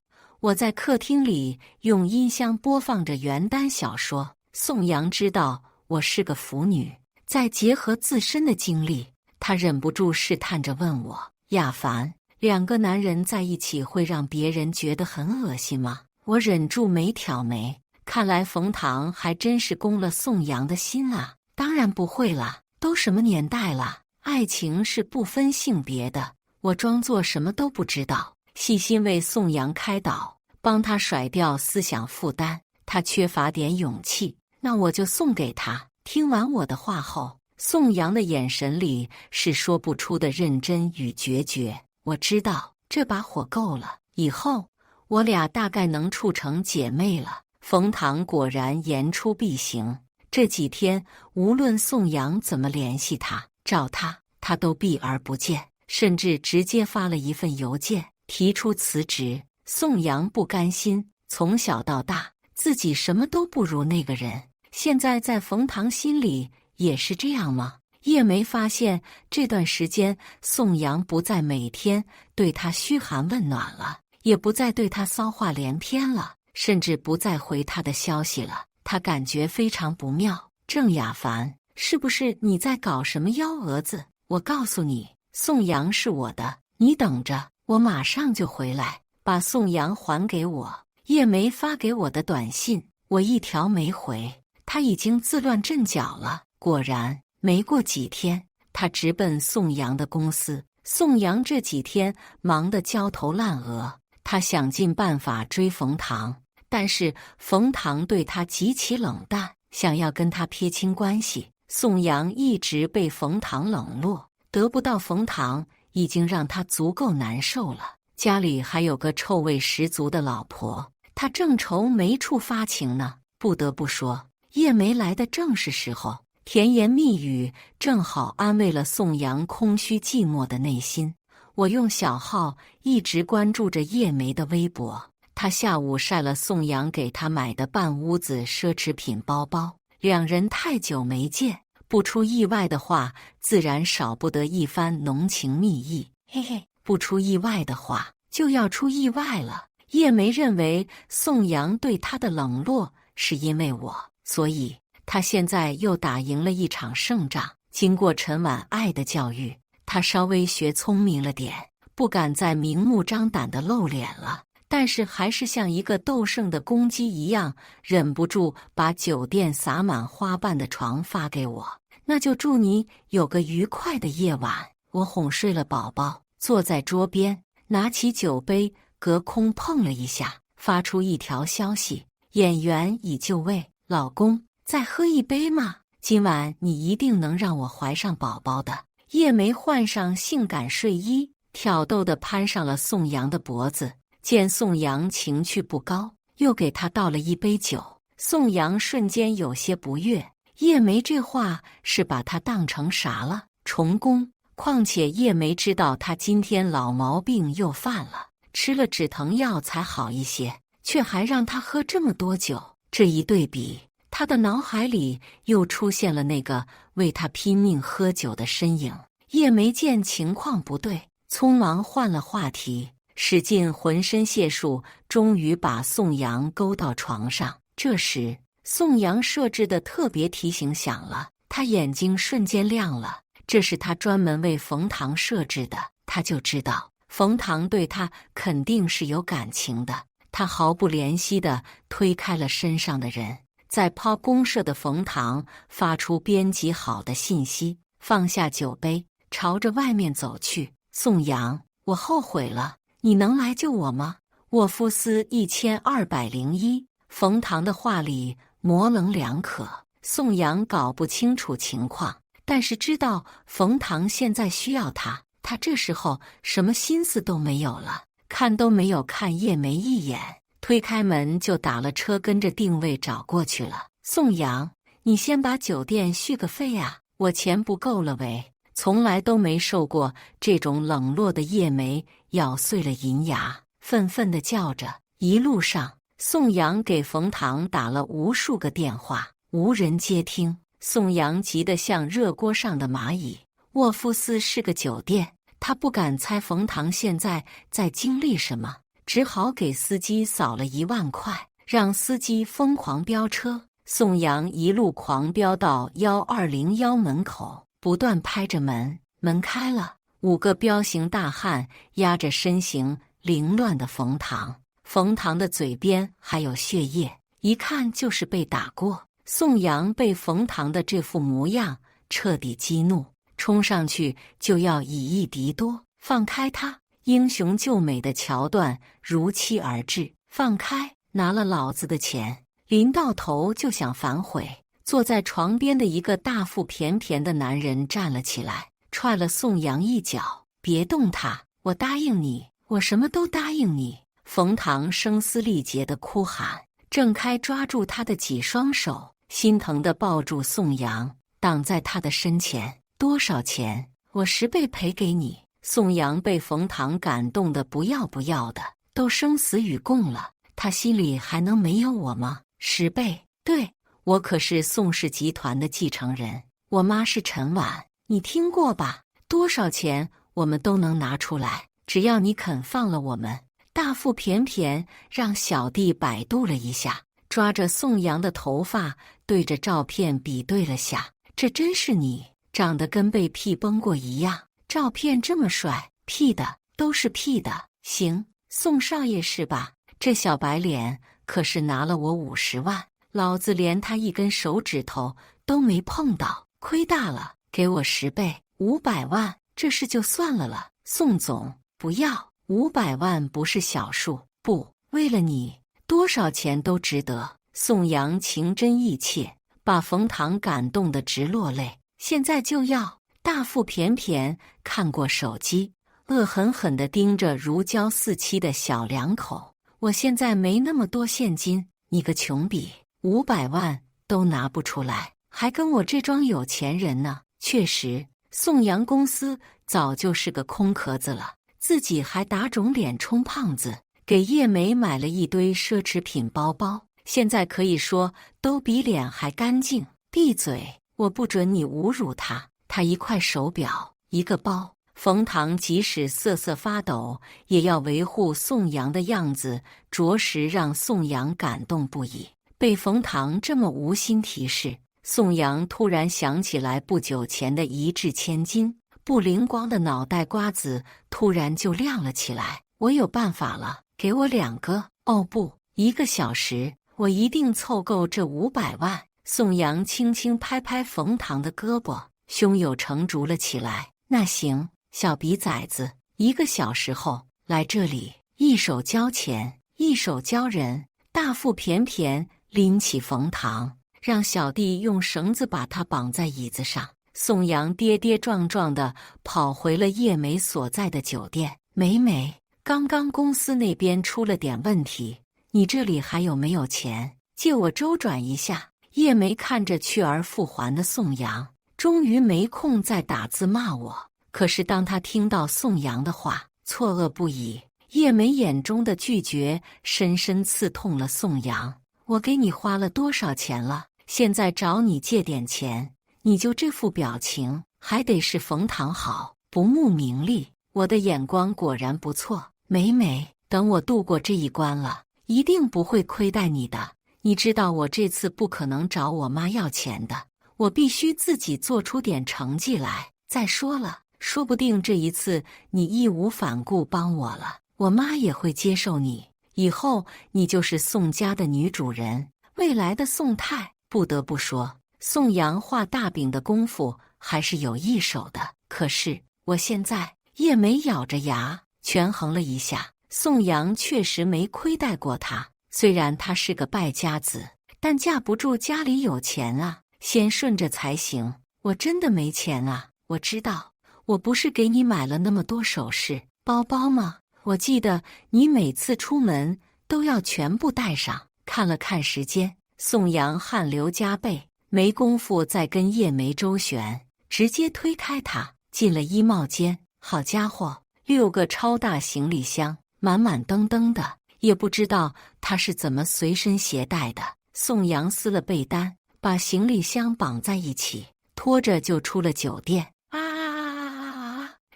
我在客厅里用音箱播放着原耽小说。宋阳知道我是个腐女，再结合自身的经历，他忍不住试探着问我：亚凡，两个男人在一起会让别人觉得很恶心吗？我忍住没挑眉，看来冯唐还真是攻了宋阳的心啊。当然不会啦，都什么年代了，爱情是不分性别的。我装作什么都不知道，细心为宋阳开导，帮他甩掉思想负担。他缺乏点勇气，那我就送给他。听完我的话后，宋阳的眼神里是说不出的认真与决绝。我知道这把火够了，以后我俩大概能处成姐妹了。冯唐果然言出必行，这几天无论宋阳怎么联系他、找他，他都避而不见，甚至直接发了一份邮件提出辞职。宋阳不甘心，从小到大自己什么都不如那个人，现在在冯唐心里也是这样吗？叶梅发现这段时间宋阳不再每天对他嘘寒问暖了，也不再对他骚话连篇了，甚至不再回他的消息了。他感觉非常不妙。郑雅凡，是不是你在搞什么幺蛾子？我告诉你，宋阳是我的，你等着，我马上就回来，把宋阳还给我。叶梅发给我的短信，我一条没回，他已经自乱阵脚了。果然，没过几天，他直奔宋阳的公司。宋阳这几天忙得焦头烂额，他想尽办法追冯唐，但是冯唐对他极其冷淡，想要跟他撇清关系。宋阳一直被冯唐冷落，得不到冯唐已经让他足够难受了。家里还有个臭味十足的老婆，他正愁没处发情呢。不得不说，叶梅来的正是时候，甜言蜜语正好安慰了宋阳空虚寂寞的内心。我用小号一直关注着叶梅的微博，她下午晒了宋阳给她买的半屋子奢侈品包包。两人太久没见，不出意外的话，自然少不得一番浓情蜜意。嘿嘿，不出意外的话，就要出意外了。叶梅认为宋阳对她的冷落是因为我，所以她现在又打赢了一场胜仗。经过陈婉爱的教育，她稍微学聪明了点，不敢再明目张胆地露脸了，但是还是像一个斗胜的公鸡一样，忍不住把酒店洒满花瓣的床发给我。那就祝你有个愉快的夜晚。我哄睡了宝宝，坐在桌边，拿起酒杯，隔空碰了一下，发出一条消息：演员已就位，老公，再喝一杯吗？今晚你一定能让我怀上宝宝的。叶梅换上性感睡衣，挑逗地攀上了宋阳的脖子。见宋阳情绪不高，又给他倒了一杯酒。宋阳瞬间有些不悦，叶梅这话是把他当成啥了？重工？况且叶梅知道他今天老毛病又犯了，吃了止疼药才好一些，却还让他喝这么多酒。这一对比，他的脑海里又出现了那个为他拼命喝酒的身影。叶梅见情况不对，匆忙换了话题，使尽浑身解数，终于把宋阳勾到床上。这时，宋阳设置的特别提醒响了，他眼睛瞬间亮了，这是他专门为冯唐设置的，他就知道冯唐对他肯定是有感情的。他毫不怜惜地推开了身上的人，在抛公社的冯唐发出编辑好的信息，放下酒杯，朝着外面走去。宋阳，我后悔了，你能来救我吗？沃夫斯1201。冯唐的话里模棱两可，宋阳搞不清楚情况，但是知道冯唐现在需要他，他这时候什么心思都没有了，看都没有看叶梅一眼，推开门就打了车，跟着定位找过去了。宋阳，你先把酒店续个费啊，我钱不够了喂。从来都没受过这种冷落的叶梅咬碎了银牙，愤愤地叫着。一路上，宋阳给冯唐打了无数个电话，无人接听。宋阳急得像热锅上的蚂蚁。沃夫斯是个酒店，他不敢猜冯唐现在在经历什么，只好给司机扫了1万块，让司机疯狂飙车。宋阳一路狂飙到1201门口，不断拍着门，门开了，5个彪形大汉压着身形凌乱的冯唐。冯唐的嘴边还有血液，一看就是被打过。宋阳被冯唐的这副模样彻底激怒，冲上去就要以一敌多。放开他！英雄救美的桥段如期而至。放开！拿了老子的钱！临到头就想反悔。坐在床边的一个大腹便便的男人站了起来，踹了宋阳一脚：“别动他！我答应你，我什么都答应你！”冯唐声嘶力竭地哭喊，郑开抓住他的几双手，心疼地抱住宋阳，挡在他的身前：“多少钱？我10倍赔给你！”宋阳被冯唐感动得不要不要的，都生死与共了，他心里还能没有我吗？10倍？对，我可是宋氏集团的继承人，我妈是陈婉，你听过吧？多少钱我们都能拿出来，只要你肯放了我们。大腹便便让小弟百度了一下，抓着宋阳的头发对着照片比对了下，这真是你，长得跟被 P 崩过一样，照片这么帅，P 的都是 P 的。行，宋少爷是吧？这小白脸可是拿了我50万，老子连他一根手指头都没碰到，亏大了，给我10倍，500万，这事就算了。宋总，不要，500万不是小数，不，为了你，多少钱都值得。宋阳情真意切，把冯唐感动得直落泪。现在就要！大腹便便看过手机，恶狠狠地盯着如胶似漆的小两口。我现在没那么多现金，你个穷逼，500万都拿不出来，还跟我这桩有钱人呢。确实，宋阳公司早就是个空壳子了，自己还打肿脸充胖子，给叶梅买了一堆奢侈品包包，现在可以说都比脸还干净。闭嘴！我不准你侮辱他。他一块手表，一个包。冯唐即使瑟瑟发抖，也要维护宋阳的样子，着实让宋阳感动不已。被冯唐这么无心提示，宋阳突然想起来不久前的一掷千金，不灵光的脑袋瓜子突然就亮了起来。我有办法了，给我2个，哦不，1个小时，我一定凑够这500万。宋阳轻轻拍拍冯唐的胳膊，胸有成竹了起来。那行，小鼻崽子，1个小时后来这里，一手交钱，一手交人。大腹便便拎起冯唐，让小弟用绳子把他绑在椅子上。宋阳跌跌撞撞地跑回了叶梅所在的酒店。梅，刚刚公司那边出了点问题，你这里还有没有钱？借我周转一下。叶梅看着去而复还的宋阳，终于没空再打字骂我。可是当他听到宋阳的话，错愕不已。叶梅眼中的拒绝深深刺痛了宋阳。我给你花了多少钱了？现在找你借点钱，你就这副表情，还得是冯唐好，不慕名利。我的眼光果然不错，梅，等我度过这一关了，一定不会亏待你的。你知道我这次不可能找我妈要钱的，我必须自己做出点成绩来。再说了，说不定这一次你义无反顾帮我了，我妈也会接受你，以后你就是宋家的女主人，未来的宋太。不得不说，宋阳画大饼的功夫还是有一手的。可是我现在……叶梅咬着牙权衡了一下，宋阳确实没亏待过她。虽然她是个败家子，但架不住家里有钱啊，先顺着才行。我真的没钱啊，我知道，我不是给你买了那么多首饰、包包吗？我记得你每次出门都要全部带上。看了看时间，宋阳汗流浃背，没工夫再跟叶梅周旋，直接推开她，进了衣帽间。好家伙，6个超大行李箱，满满登登的，也不知道他是怎么随身携带的。宋阳撕了被单，把行李箱绑在一起，拖着就出了酒店。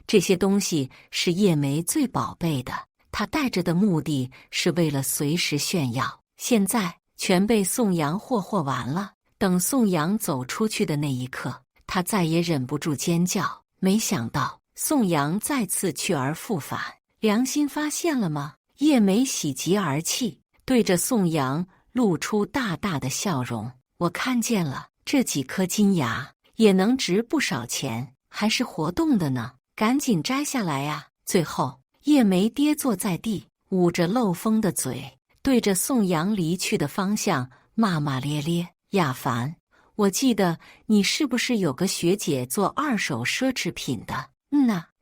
这些东西是叶梅最宝贝的，她带着的目的是为了随时炫耀，现在全被宋阳霍霍完了。等宋阳走出去的那一刻，她再也忍不住尖叫。没想到宋阳再次去而复返，良心发现了吗？叶梅喜极而泣，对着宋阳露出大大的笑容。我看见了，这几颗金牙也能值不少钱，还是活动的呢，赶紧摘下来呀！最后，叶梅跌坐在地，捂着漏风的嘴，对着宋阳离去的方向骂骂咧咧：“亚凡，我记得你是不是有个学姐做2手奢侈品的？”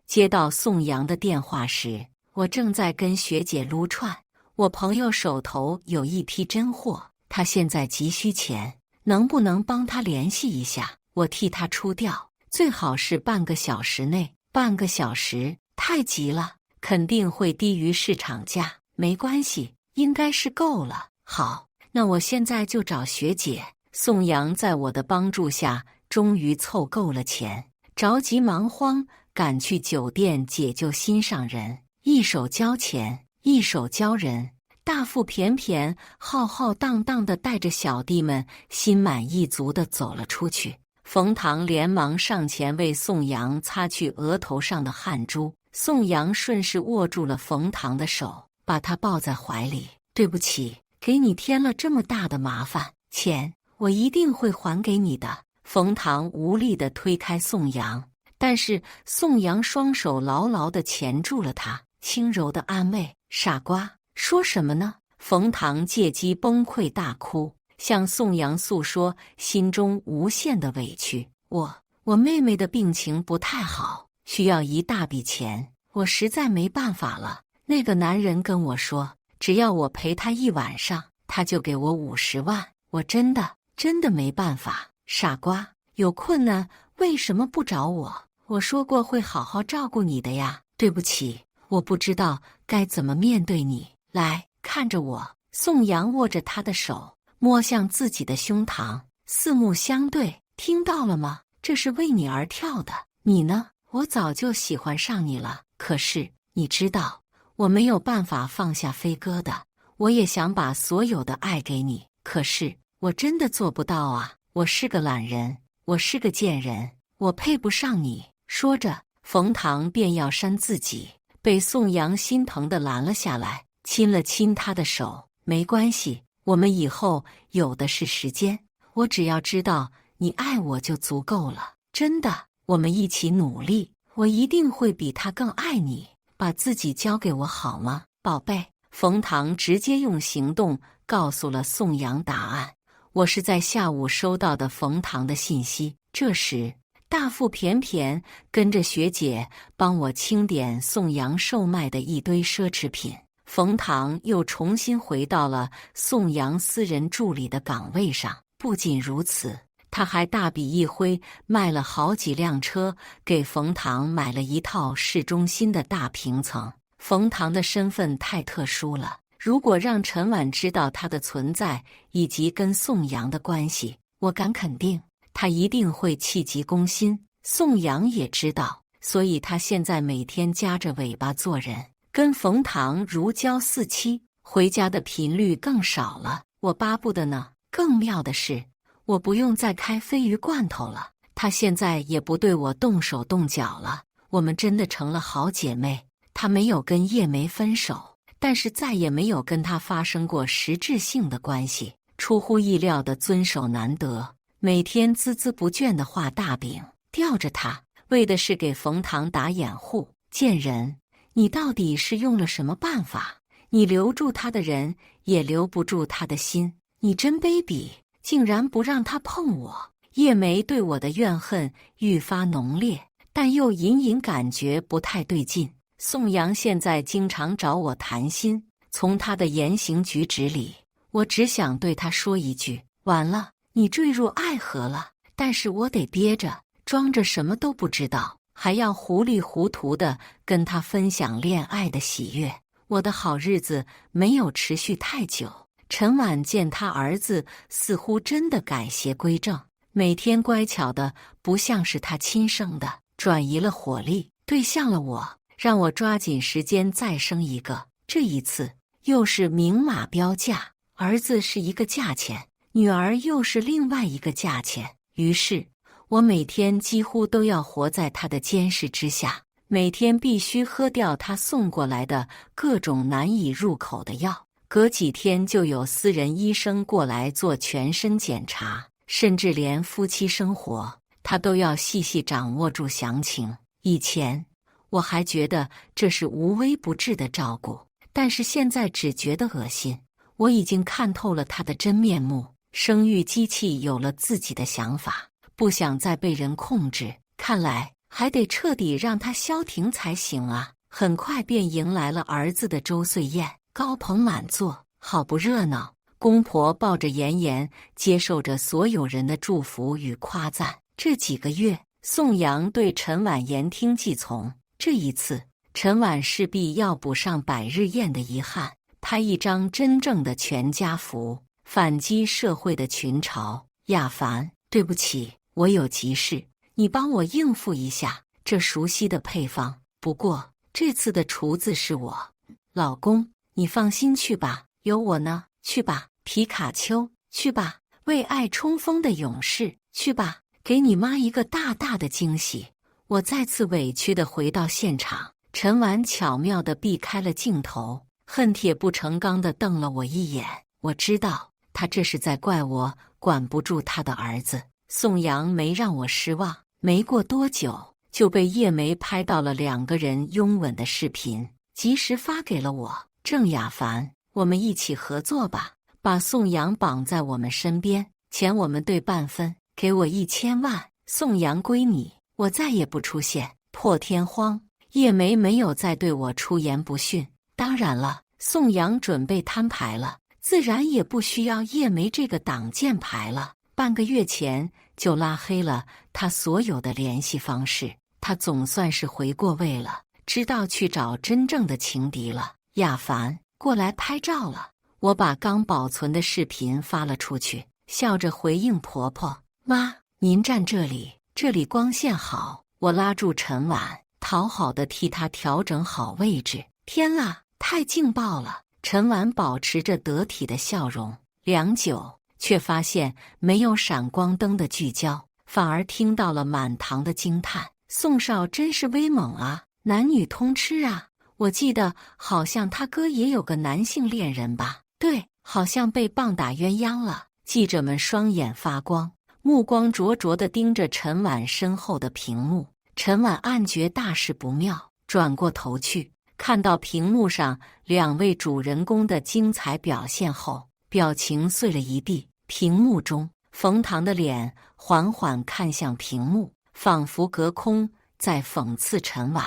接到宋阳的电话时，我正在跟学姐撸串。我朋友手头有一批真货，他现在急需钱，能不能帮他联系一下？我替他出掉，最好是半个小时内。半个小时太急了，肯定会低于市场价。没关系，应该是够了。好，那我现在就找学姐。宋阳在我的帮助下，终于凑够了钱，着急忙慌赶去酒店解救心上人，一手交钱，一手交人。大腹便便浩浩荡荡地带着小弟们心满意足地走了出去。冯唐连忙上前为宋阳擦去额头上的汗珠，宋阳顺势握住了冯唐的手，把他抱在怀里。对不起，给你添了这么大的麻烦，钱我一定会还给你的。冯唐无力地推开宋阳，但是宋阳双手牢牢地钳住了他，轻柔地安慰：“傻瓜，说什么呢？”冯唐借机崩溃大哭，向宋阳诉说心中无限的委屈。我妹妹的病情不太好，需要一大笔钱，我实在没办法了。那个男人跟我说，只要我陪他1晚上，他就给我50万。我真的没办法。傻瓜，有困难为什么不找我？我说过会好好照顾你的呀。对不起，我不知道该怎么面对你。来，看着我。宋阳握着他的手，摸向自己的胸膛，四目相对。听到了吗？这是为你而跳的。你呢？我早就喜欢上你了。可是你知道，我没有办法放下飞哥的。我也想把所有的爱给你，可是我真的做不到啊。我是个懒人，我是个贱人，我配不上你。说着，冯唐便要扇自己，被宋阳心疼地拦了下来，亲了亲他的手。没关系，我们以后有的是时间，我只要知道你爱我就足够了。真的，我们一起努力，我一定会比他更爱你。把自己交给我好吗，宝贝？冯唐直接用行动告诉了宋阳答案。我是在下午收到的冯唐的信息。这时，大腹便便跟着学姐帮我清点宋阳售卖的一堆奢侈品。冯唐又重新回到了宋阳私人助理的岗位上。不仅如此，他还大笔一挥，卖了好几辆车，给冯唐买了一套市中心的大平层。冯唐的身份太特殊了，如果让陈婉知道他的存在以及跟宋阳的关系，我敢肯定他一定会气急攻心。宋阳也知道，所以他现在每天夹着尾巴做人，跟冯唐如胶似漆，回家的频率更少了。我巴不得呢。更妙的是，我不用再开鲱鱼罐头了，他现在也不对我动手动脚了。我们真的成了好姐妹。他没有跟叶梅分手，但是再也没有跟他发生过实质性的关系。出乎意料的遵守难得，每天孜孜不倦地画大饼，吊着他，为的是给冯唐打掩护。贱人，你到底是用了什么办法？你留住他的人，也留不住他的心。你真卑鄙，竟然不让他碰我。叶梅对我的怨恨愈发浓烈，但又隐隐感觉不太对劲。宋阳现在经常找我谈心，从他的言行举止里，我只想对他说一句：完了，你坠入爱河了。但是我得憋着，装着什么都不知道，还要糊里糊涂地跟他分享恋爱的喜悦。我的好日子没有持续太久，陈婉见他儿子似乎真的改邪归正，每天乖巧的不像是他亲生的，转移了火力，对向了我，让我抓紧时间再生一个。这一次又是明码标价，儿子是一个价钱，女儿又是另外一个价钱。于是我每天几乎都要活在他的监视之下，每天必须喝掉他送过来的各种难以入口的药，隔几天就有私人医生过来做全身检查，甚至连夫妻生活他都要细细掌握住详情。以前我还觉得这是无微不至的照顾，但是现在只觉得恶心。我已经看透了他的真面目，生育机器有了自己的想法，不想再被人控制，看来还得彻底让他消停才行啊！很快便迎来了儿子的周岁宴，高朋满座，好不热闹。公婆抱着妍妍，接受着所有人的祝福与夸赞。这几个月，宋阳对陈婉言听计从。这一次，陈婉势必要补上百日宴的遗憾，拍一张真正的全家福，反击社会的群嘲。亚凡，对不起，我有急事，你帮我应付一下这熟悉的配方。不过这次的厨子是我。老公，你放心去吧，有我呢。去吧，皮卡丘，去吧，为爱冲锋的勇士，去吧，给你妈一个大大的惊喜。我再次委屈地回到现场，陈婉巧妙地避开了镜头，恨铁不成钢地瞪了我一眼。我知道他这是在怪我管不住他的儿子。宋阳没让我失望，没过多久就被叶梅拍到了两个人拥吻的视频，及时发给了我。郑亚凡，我们一起合作吧，把宋阳绑在我们身边，钱我们对半分，给我1000万，宋阳归你，我再也不出现。破天荒，叶梅没有再对我出言不逊。当然了，宋阳准备摊牌了，自然也不需要叶梅这个挡箭牌了。半个月前就拉黑了他所有的联系方式，他总算是回过味了，知道去找真正的情敌了。亚凡，过来拍照了。我把刚保存的视频发了出去，笑着回应婆婆：妈，您站这里，这里光线好。我拉住陈婉，讨好的替她调整好位置。天啦，太劲爆了！陈婉保持着得体的笑容，良久，却发现没有闪光灯的聚焦，反而听到了满堂的惊叹：宋少真是威猛啊，男女通吃啊！我记得好像他哥也有个男性恋人吧？对，好像被棒打鸳鸯了。记者们双眼发光，目光灼灼地盯着陈婉身后的屏幕。陈婉暗觉大事不妙，转过头去，看到屏幕上两位主人公的精彩表现后，表情碎了一地。屏幕中，冯唐的脸缓缓看向屏幕，仿佛隔空在讽刺陈婉。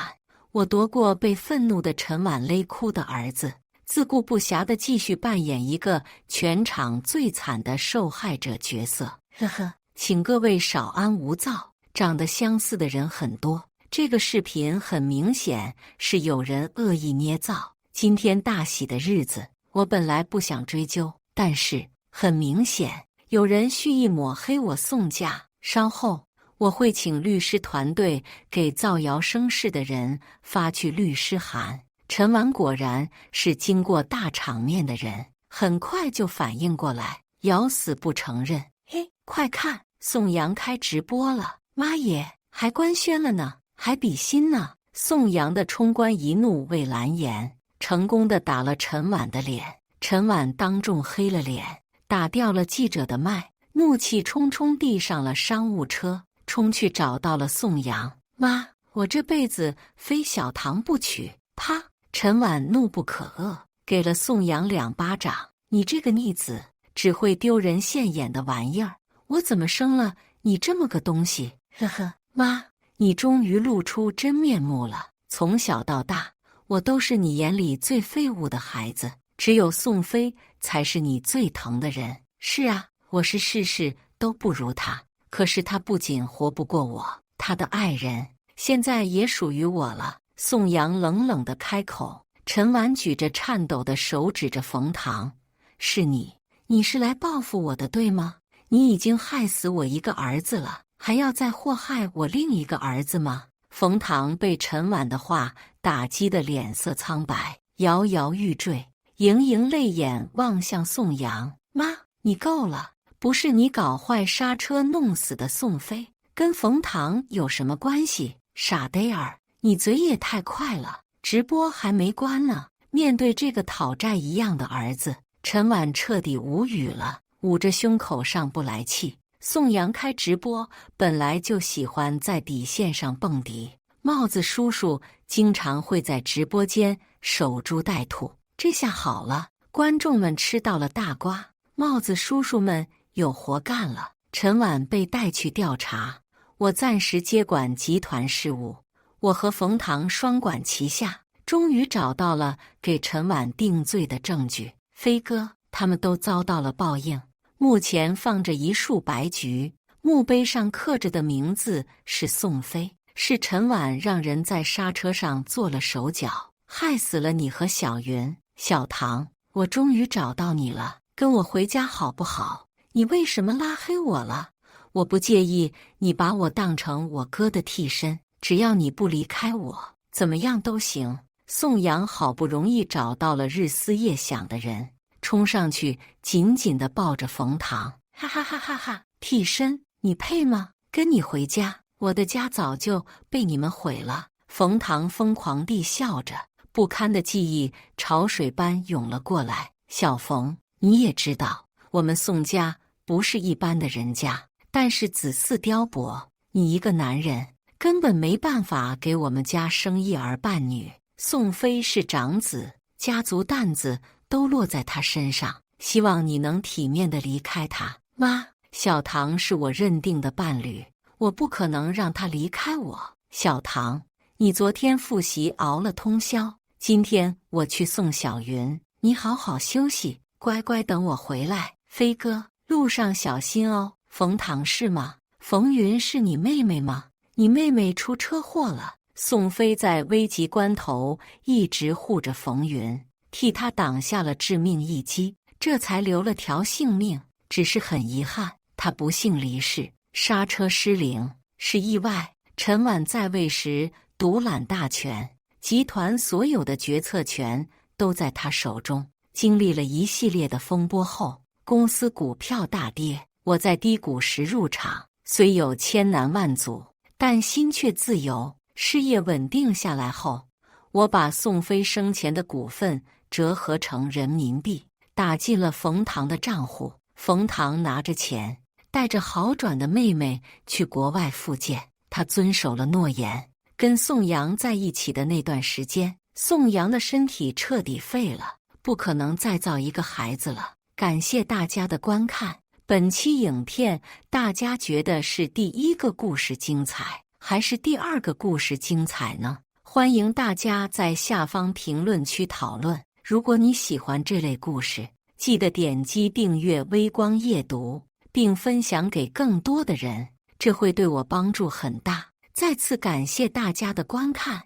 我夺过被愤怒的陈婉勒哭的儿子，自顾不暇地继续扮演一个全场最惨的受害者角色。呵呵，请各位少安勿躁，长得相似的人很多，这个视频很明显是有人恶意捏造。今天大喜的日子，我本来不想追究，但是很明显有人蓄意抹黑我宋家。稍后我会请律师团队给造谣生事的人发去律师函。陈婉果然是经过大场面的人，很快就反应过来，咬死不承认。嘿，快看，宋阳开直播了！妈耶，还官宣了呢，还比心呢！宋阳的冲冠一怒为蓝颜，成功的打了陈婉的脸。陈婉当众黑了脸，打掉了记者的麦，怒气冲冲地上了商务车，冲去找到了宋阳。妈，我这辈子非小唐不娶！啪！陈婉怒不可遏，给了宋阳2巴掌。你这个逆子，只会丢人现眼的玩意儿！我怎么生了你这么个东西？呵呵，妈，你终于露出真面目了。从小到大，我都是你眼里最废物的孩子，只有宋飞才是你最疼的人。是啊，我是事事都不如他，可是他不仅活不过我，他的爱人现在也属于我了。宋阳冷冷地开口。陈婉举着颤抖的手指着冯唐：“是你，你是来报复我的，对吗？你已经害死我一个儿子了，还要再祸害我另一个儿子吗？”冯唐被陈婉的话打击得脸色苍白，摇摇欲坠，盈盈泪眼望向宋阳：“妈，你够了！不是你搞坏刹车弄死的宋飞，跟冯唐有什么关系？傻呆儿，你嘴也太快了！直播还没关呢。”面对这个讨债一样的儿子，陈婉彻底无语了，捂着胸口上不来气。宋阳开直播本来就喜欢在底线上蹦迪，帽子叔叔经常会在直播间守株待兔。这下好了，观众们吃到了大瓜，帽子叔叔们有活干了。陈婉被带去调查，我暂时接管集团事务，我和冯唐双管齐下，终于找到了给陈婉定罪的证据。飞哥他们都遭到了报应，目前放着一束白菊，墓碑上刻着的名字是宋飞，是陈婉让人在刹车上做了手脚，害死了你和小云。小唐，我终于找到你了，跟我回家好不好？你为什么拉黑我了？我不介意你把我当成我哥的替身，只要你不离开我，怎么样都行。宋阳好不容易找到了日思夜想的人，冲上去紧紧地抱着冯唐，哈哈哈哈哈！替身，你配吗？跟你回家，我的家早就被你们毁了。冯唐疯狂地笑着，不堪的记忆潮水般涌了过来。小冯，你也知道，我们宋家不是一般的人家，但是子嗣雕琢，你一个男人根本没办法给我们家生一儿半女。宋飞是长子，家族担子都落在他身上，希望你能体面地离开他。妈，小唐是我认定的伴侣，我不可能让他离开我。小唐，你昨天复习熬了通宵，今天我去送小云，你好好休息，乖乖等我回来。飞哥，路上小心哦。冯唐是吗？冯云是你妹妹吗？你妹妹出车祸了。宋飞在危急关头一直护着冯云，替他挡下了致命一击，这才留了条性命。只是很遗憾，他不幸离世，刹车失灵，是意外。陈婉在位时独揽大权，集团所有的决策权都在他手中。经历了一系列的风波后，公司股票大跌，我在低谷时入场，虽有千难万阻，但心却自由。事业稳定下来后，我把宋飞生前的股份折合成人民币，打进了冯唐的账户。冯唐拿着钱，带着好转的妹妹去国外复健。他遵守了诺言。跟宋阳在一起的那段时间，宋阳的身体彻底废了，不可能再造一个孩子了。感谢大家的观看。本期影片大家觉得是第一个故事精彩，还是第二个故事精彩呢？欢迎大家在下方评论区讨论。如果你喜欢这类故事，记得点击订阅微光夜读，并分享给更多的人，这会对我帮助很大。再次感谢大家的观看。